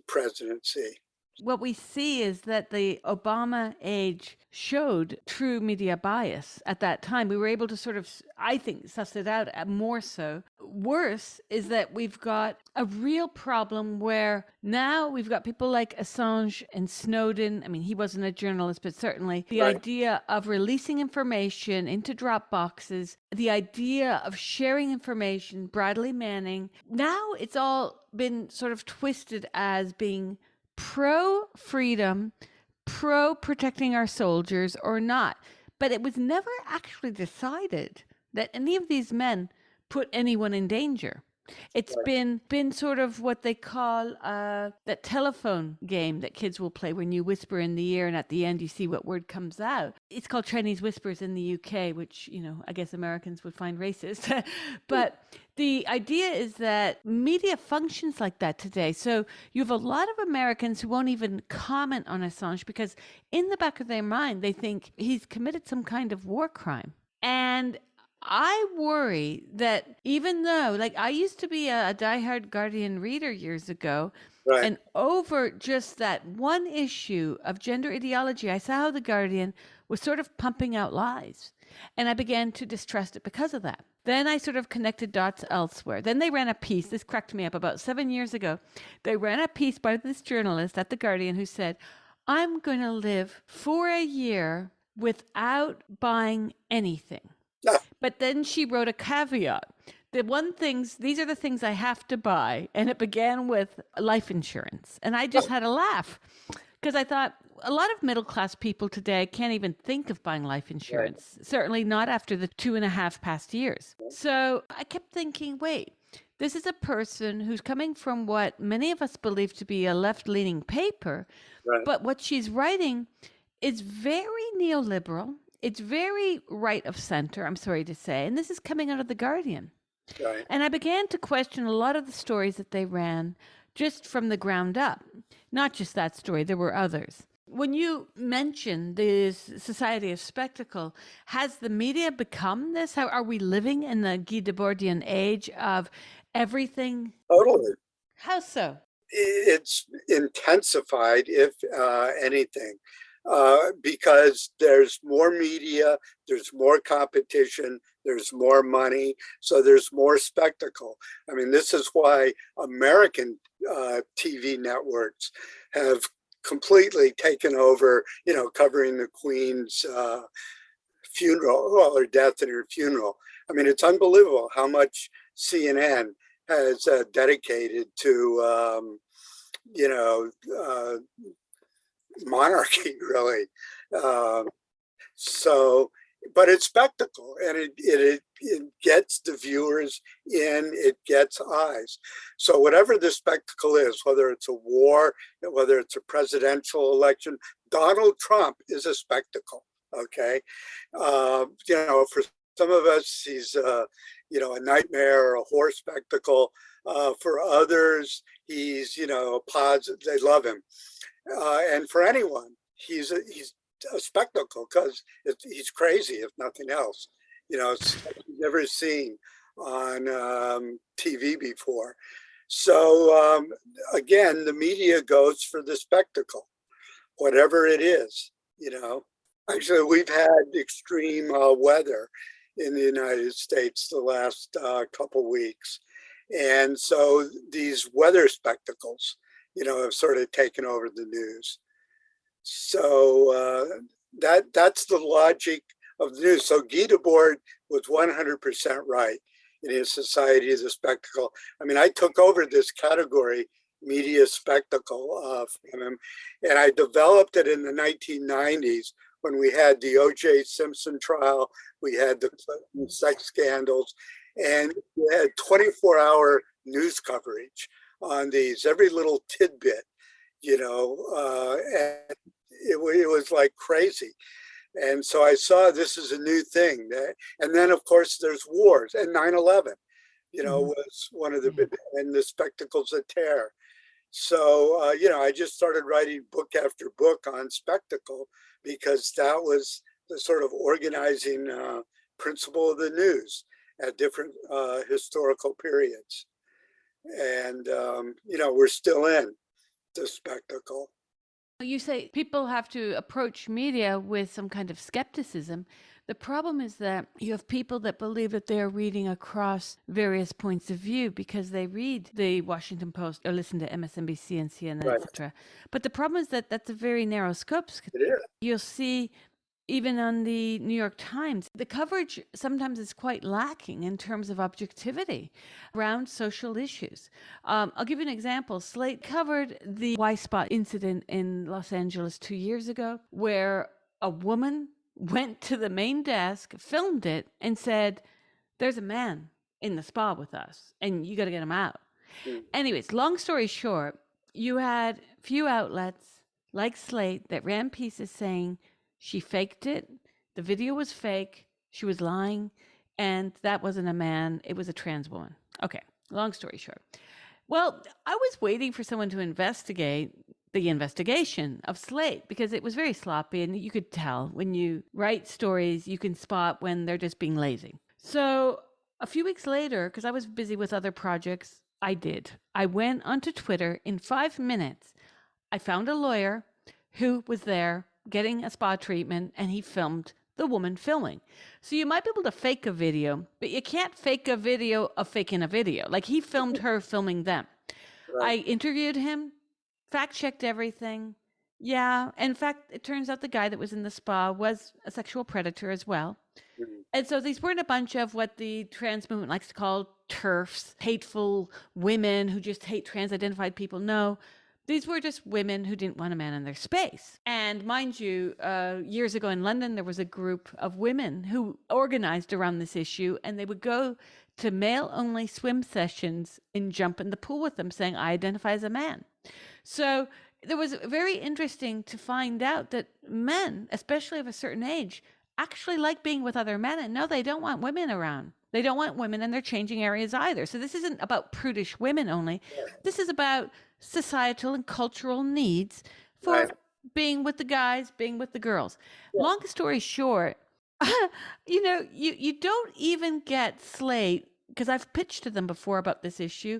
presidency. What we see is that the Obama age showed true media bias at that time. We were able to sort of, I think, suss it out more so. Worse is that we've got a real problem where now we've got people like Assange and Snowden. I mean, he wasn't a journalist, but certainly the idea of releasing information into drop boxes, the idea of sharing information, Bradley Manning. Now it's all been sort of twisted as being pro-freedom, pro-protecting our soldiers or not. But it was never actually decided that any of these men put anyone in danger. It's been sort of what they call that telephone game that kids will play when you whisper in the ear and at the end you see what word comes out. It's called Chinese whispers in the UK, which, I guess Americans would find racist. But the idea is that media functions like that today. So you have a lot of Americans who won't even comment on Assange because in the back of their mind, they think he's committed some kind of war crime. And I worry that even though, like, I used to be a diehard Guardian reader years ago, and over just that one issue of gender ideology, I saw how the Guardian was sort of pumping out lies. And I began to distrust it because of that. Then I sort of connected dots elsewhere. Then they ran a piece, this cracked me up about 7 years ago. They ran a piece by this journalist at The Guardian who said, I'm going to live for a year without buying anything. But then she wrote a caveat. These are the things I have to buy. And it began with life insurance. And I just had a laugh because I thought a lot of middle class people today can't even think of buying life Right. insurance, certainly not after the 2.5 past years. So I kept thinking, wait, this is a person who's coming from what many of us believe to be a left leaning paper, Right. but what she's writing is very neoliberal. It's very right of center, I'm sorry to say. And this is coming out of The Guardian. Right. And I began to question a lot of the stories that they ran just from the ground up. Not just that story, there were others. When you mention this society of spectacle, has the media become this? How are we living in the Guy Debordian age of everything? Totally. How so? It's intensified, if anything, because there's more media, there's more competition, there's more money, so there's more spectacle. I mean, this is why American TV networks have completely taken over, covering the Queen's funeral, well, her death and her funeral. I mean, it's unbelievable how much CNN has dedicated to, you know, uh, monarchy, really. Uh, so, but it's spectacle, and it gets the viewers in, it gets eyes. So whatever the spectacle is, whether it's a war, whether it's a presidential election, Donald Trump is a spectacle. Okay, for some of us, he's a nightmare or a horror spectacle. For others, he's a positive. They love him, and for anyone, he's a spectacle because he's crazy, if nothing else. It's something you've never seen on TV before. So again, the media goes for the spectacle, whatever it is. Actually, we've had extreme weather in the United States the last couple weeks, and so these weather spectacles, have sort of taken over the news. So that's the logic of the news. So Guy Debord was 100% right in his Society as a Spectacle. I mean, I took over this category, media spectacle, from him, and I developed it in the 1990s when we had the OJ Simpson trial, we had the Clinton sex scandals, and we had 24-hour news coverage on these, every little tidbit, and it was like crazy. And so I saw this is a new thing. And then, of course, there's wars, and 9/11, was one of the big, and the spectacles of terror. So, I just started writing book after book on spectacle because that was the sort of organizing principle of the news at different historical periods. And, we're still in the spectacle. You say people have to approach media with some kind of skepticism. The problem is that you have people that believe that they're reading across various points of view because they read the Washington Post or listen to MSNBC and CNN, Right. etc. But the problem is that that's a very narrow scope. It is. You'll see even on the New York Times, the coverage sometimes is quite lacking in terms of objectivity around social issues. I'll give you an example. Slate covered the Y Spot incident in Los Angeles 2 years ago, where a woman went to the main desk, filmed it, and said, "There's a man in the spa with us, and you got to get him out." Anyways, long story short, you had few outlets like Slate that ran pieces saying she faked it, the video was fake, she was lying, and that wasn't a man, it was a trans woman. Okay, long story short. Well, I was waiting for someone to investigate the investigation of Slate because it was very sloppy, and you could tell when you write stories, you can spot when they're just being lazy. So a few weeks later, because I was busy with other projects, I did. I went onto Twitter in 5 minutes. I found a lawyer who was there getting a spa treatment, and he filmed the woman filming. So you might be able to fake a video, but you can't fake a video of faking a video. Like he filmed her filming them. Right. I interviewed him, fact checked everything. Yeah. In fact, it turns out the guy that was in the spa was a sexual predator as well. Mm. And so these weren't a bunch of what the trans movement likes to call TERFs, hateful women who just hate trans identified people. No, these were just women who didn't want a man in their space. And mind you, years ago in London, there was a group of women who organized around this issue, and they would go to male only swim sessions and jump in the pool with them, saying, I identify as a man. So it was very interesting to find out that men, especially of a certain age, actually like being with other men. And no, they don't want women around. They don't want women in their changing areas either. So this isn't about prudish women only. This is about societal and cultural needs for Right. being with the guys, being with the girls. Yeah. Long story short, you don't even get Slate because I've pitched to them before about this issue,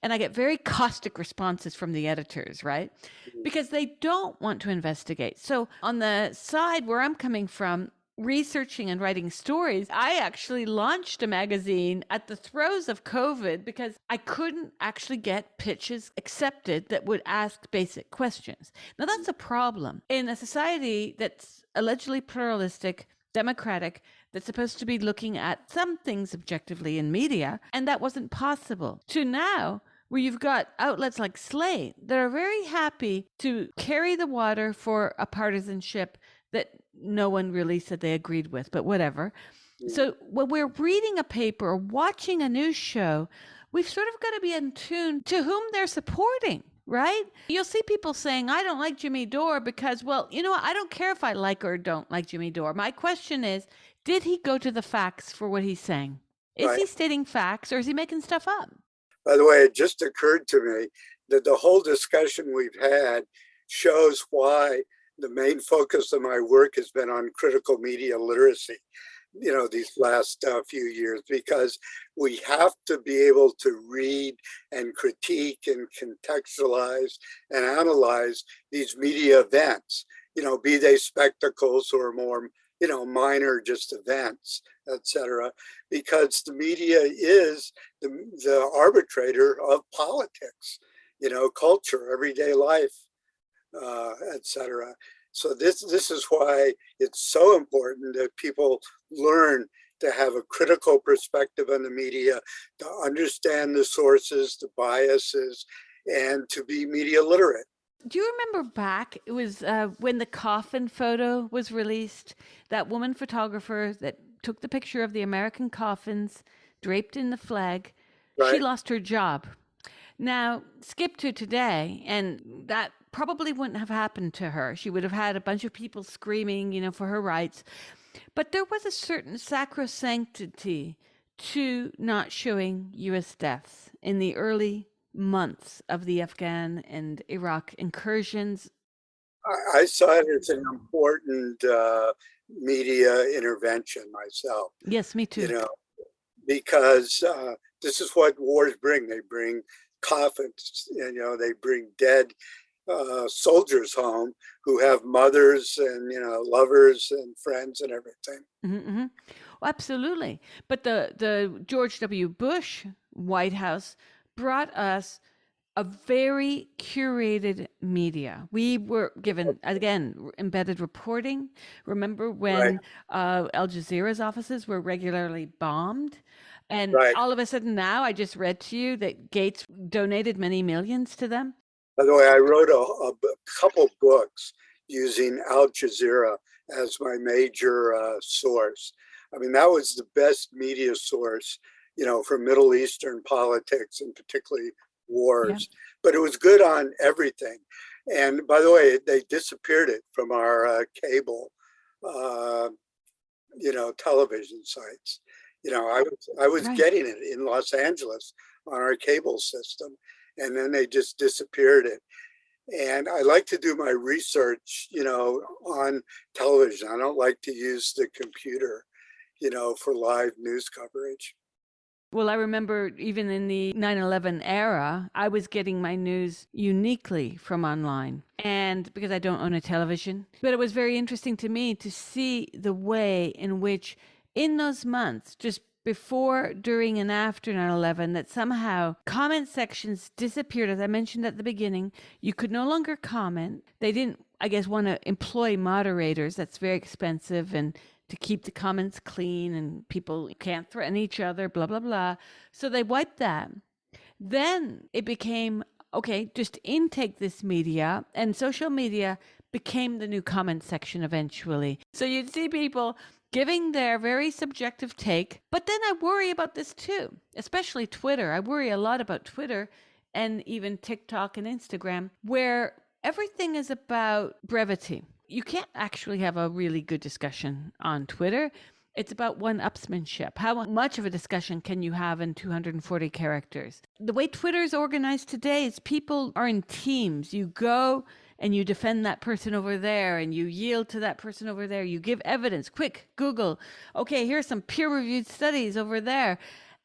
and I get very caustic responses from the editors, right? Mm. Because they don't want to investigate. So, on the side where I'm coming from, researching and writing stories, I actually launched a magazine at the throes of COVID because I couldn't actually get pitches accepted that would ask basic questions. Now, that's a problem in a society that's allegedly pluralistic, democratic, that's supposed to be looking at some things objectively in media, and that wasn't possible. To now, where you've got outlets like Slate that are very happy to carry the water for a partisanship that no one really said they agreed with, but whatever. Mm. So when we're reading a paper or watching a news show, we've sort of got to be in tune to whom they're supporting, right? You'll see people saying, I don't like Jimmy Dore because, well, you know what? I don't care if I like or don't like Jimmy Dore. My question is, did he go to the facts for what he's saying? Is Right. he stating facts or is he making stuff up? By the way, it just occurred to me that the whole discussion we've had shows why the main focus of my work has been on critical media literacy, these last few years, because we have to be able to read and critique and contextualize and analyze these media events, be they spectacles or more, minor just events, etc., because the media is the arbitrator of politics, culture, everyday life, etc. So this is why it's so important that people learn to have a critical perspective on the media, to understand the sources, the biases, and to be media literate. Do you remember back? It was when the coffin photo was released. That woman photographer that took the picture of the American coffins draped in the flag, she Right? lost her job. Now, skip to today, and that probably wouldn't have happened to her. She would have had a bunch of people screaming, for her rights. But there was a certain sacrosanctity to not showing U.S. deaths in the early months of the Afghan and Iraq incursions. I saw it as an important media intervention myself, Yes, me you too. know, because this is what wars bring. They bring coffins, they bring dead soldiers home who have mothers and lovers and friends and everything. Mm-hmm. Well, absolutely. But the George W. Bush White House brought us a very curated media. We were given, again, embedded reporting. Remember Right, when Al Jazeera's offices were regularly bombed? And right. all of a sudden now, I just read to you that Gates donated many millions to them. By the way, I wrote a couple books using Al Jazeera as my major source. I mean, that was the best media source, for Middle Eastern politics and particularly Yeah. wars. But it was good on everything. And by the way, they disappeared it from our cable, uh, television sites. I was Right. getting it in Los Angeles on our cable system, and then they just disappeared it. And I like to do my research, on television. I don't like to use the computer, for live news coverage. Well, I remember even in the 9/11 era, I was getting my news uniquely from online. And because I don't own a television, but it was very interesting to me to see the way in which, in those months, just before, during, and after 9/11 that somehow comment sections disappeared. As I mentioned at the beginning, you could no longer comment. They didn't, I guess, want to employ moderators. That's very expensive, and to keep the comments clean, and people can't threaten each other, blah, blah, blah. So they wiped that. Then it became, okay, just intake this media, and social media became the new comment section eventually. So you'd see people giving their very subjective take. But then I worry about this too, especially Twitter. I worry a lot about Twitter and even TikTok and Instagram, where everything is about brevity. You can't actually have a really good discussion on Twitter. It's about one-upsmanship. How much of a discussion can you have in 240 characters? The way Twitter is organized today is people are in teams. You go and you defend that person over there, and you yield to that person over there. You give evidence. Quick, Google. Okay, here's some peer-reviewed studies over there.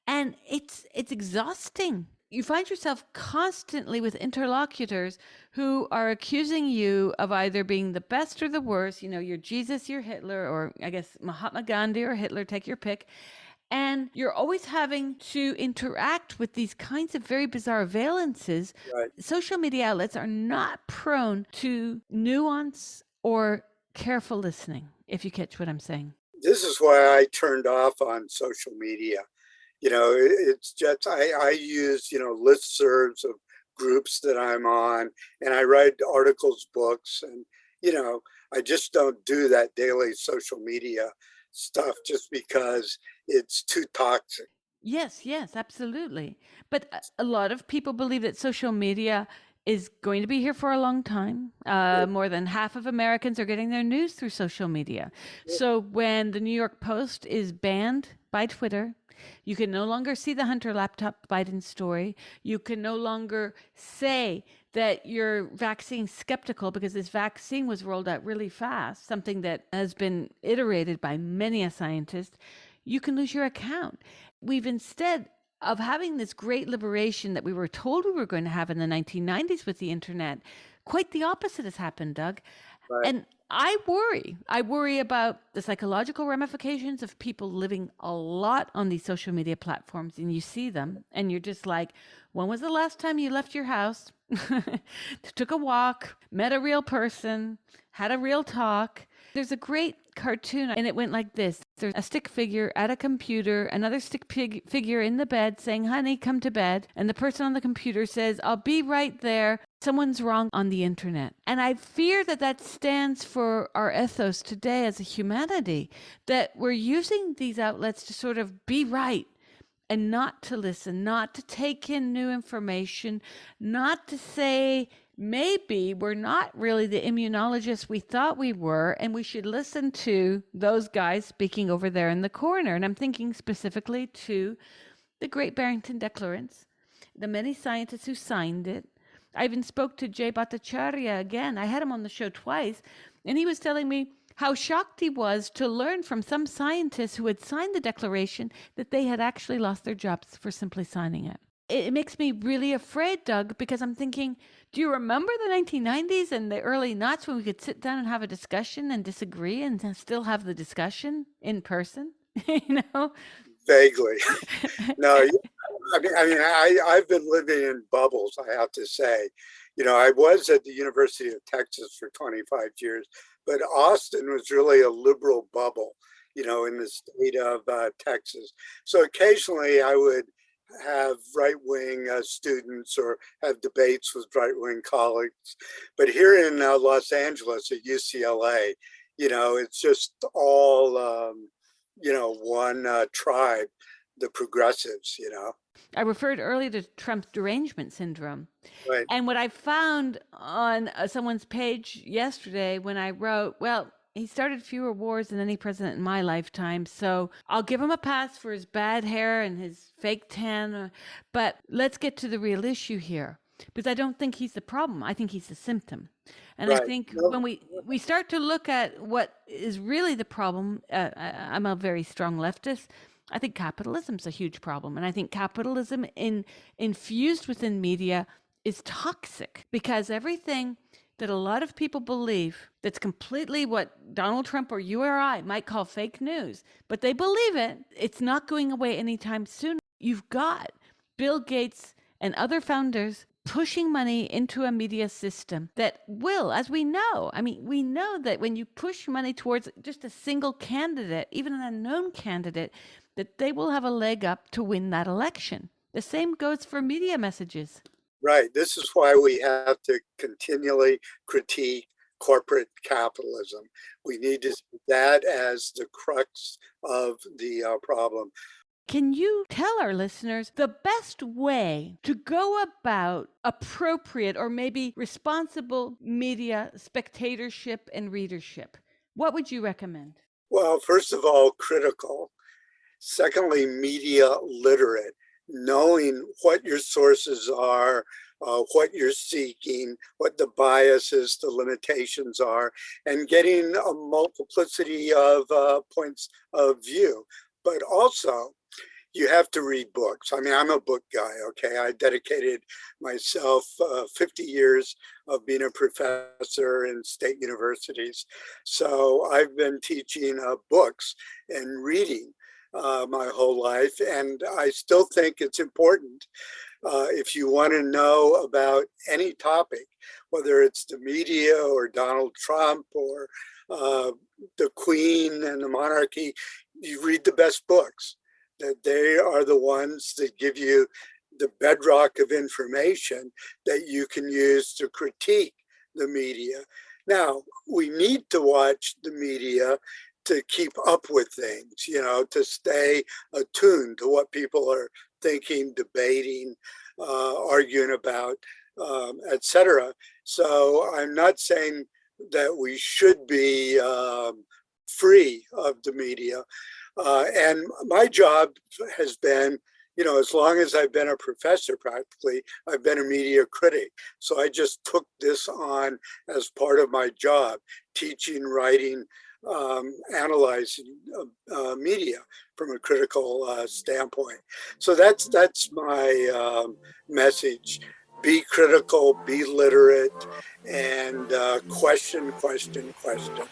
And it's exhausting. You find yourself constantly with interlocutors who are accusing you of either being the best or the worst. You know, you're Jesus, you're Hitler, or I guess Mahatma Gandhi or Hitler, take your pick. And you're always having to interact with these kinds of very bizarre valences. Right. Social media outlets are not prone to nuance or careful listening, if you catch what I'm saying. This is why I turned off on social media. It's just, I use, listservs of groups that I'm on, and I write articles, books, and, I just don't do that daily social media stuff just because it's too toxic. Yes, yes, absolutely. But a lot of people believe that social media is going to be here for a long time. More than half of Americans are getting their news through social media. So when the New York Post is banned by Twitter, you can no longer see the Hunter laptop Biden story. You can no longer say that you're vaccine skeptical because this vaccine was rolled out really fast, something that has been iterated by many a scientist. You can lose your account. We've instead of having this great liberation that we were told we were going to have in the 1990s with the internet, quite the opposite has happened, Doug. Right. And I worry. I worry about the psychological ramifications of people living a lot on these social media platforms, and you see them and you're just like, when was the last time you left your house, took a walk, met a real person, had a real talk? There's a great cartoon, and it went like this. There's a stick figure at a computer, another stick figure in the bed saying, honey, come to bed. And the person on the computer says, I'll be right there. Someone's wrong on the internet. And I fear that that stands for our ethos today as a humanity, that we're using these outlets to sort of be right and not to listen, not to take in new information, not to say, maybe we're not really the immunologists we thought we were, and we should listen to those guys speaking over there in the corner. And I'm thinking specifically to the Great Barrington Declarants, the many scientists who signed it. I even spoke to Jay Bhattacharya again. I had him on the show twice, and he was telling me how shocked he was to learn from some scientists who had signed the declaration that they had actually lost their jobs for simply signing it. It makes me really afraid, Doug, because I'm thinking, do you remember the 1990s and the early noughts when we could sit down and have a discussion and disagree and still have the discussion in person? You know? Vaguely. No, I've been living in bubbles, I have to say. I was at the University of Texas for 25 years, but Austin was really a liberal bubble, in the state of Texas. So occasionally I would have right-wing students or have debates with right-wing colleagues. But here in Los Angeles at UCLA, it's just all, one tribe, the progressives, I referred earlier to Trump's derangement syndrome. Right. And what I found on someone's page yesterday when I wrote, well, he started fewer wars than any president in my lifetime, so I'll give him a pass for his bad hair and his fake tan. But let's get to the real issue here, because I don't think he's the problem. I think he's the symptom. And Right. I think when we start to look at what is really the problem, I'm a very strong leftist. I think capitalism's a huge problem. And I think capitalism infused within media is toxic, because everything that a lot of people believe that's completely what Donald Trump or you or I might call fake news, but they believe it. It's not going away anytime soon. You've got Bill Gates and other founders pushing money into a media system that will, as we know, I mean, we know that when you push money towards just a single candidate, even an unknown candidate, that they will have a leg up to win that election. The same goes for media messages. Right. This is why we have to continually critique corporate capitalism. We need to see that as the crux of the problem. Can you tell our listeners the best way to go about appropriate or maybe responsible media spectatorship and readership? What would you recommend? Well, first of all, critical. Secondly, media literate, knowing what your sources are, what you're seeking, what the biases, the limitations are, and getting a multiplicity of points of view. But also, you have to read books. I mean, I'm a book guy, okay? I dedicated myself 50 years of being a professor in state universities. So I've been teaching books and reading my whole life, and I still think it's important if you want to know about any topic, whether it's the media or Donald Trump or the Queen and the monarchy, you read the best books. That they are the ones that give you the bedrock of information that you can use to critique the media. Now, we need to watch the media to keep up with things, to stay attuned to what people are thinking, debating, arguing about, etc. So I'm not saying that we should be free of the media. And my job has been, as long as I've been a professor practically, I've been a media critic. So I just took this on as part of my job, teaching, writing, analyzing media from a critical standpoint. So that's my message. Be critical, be literate, and question, question, question.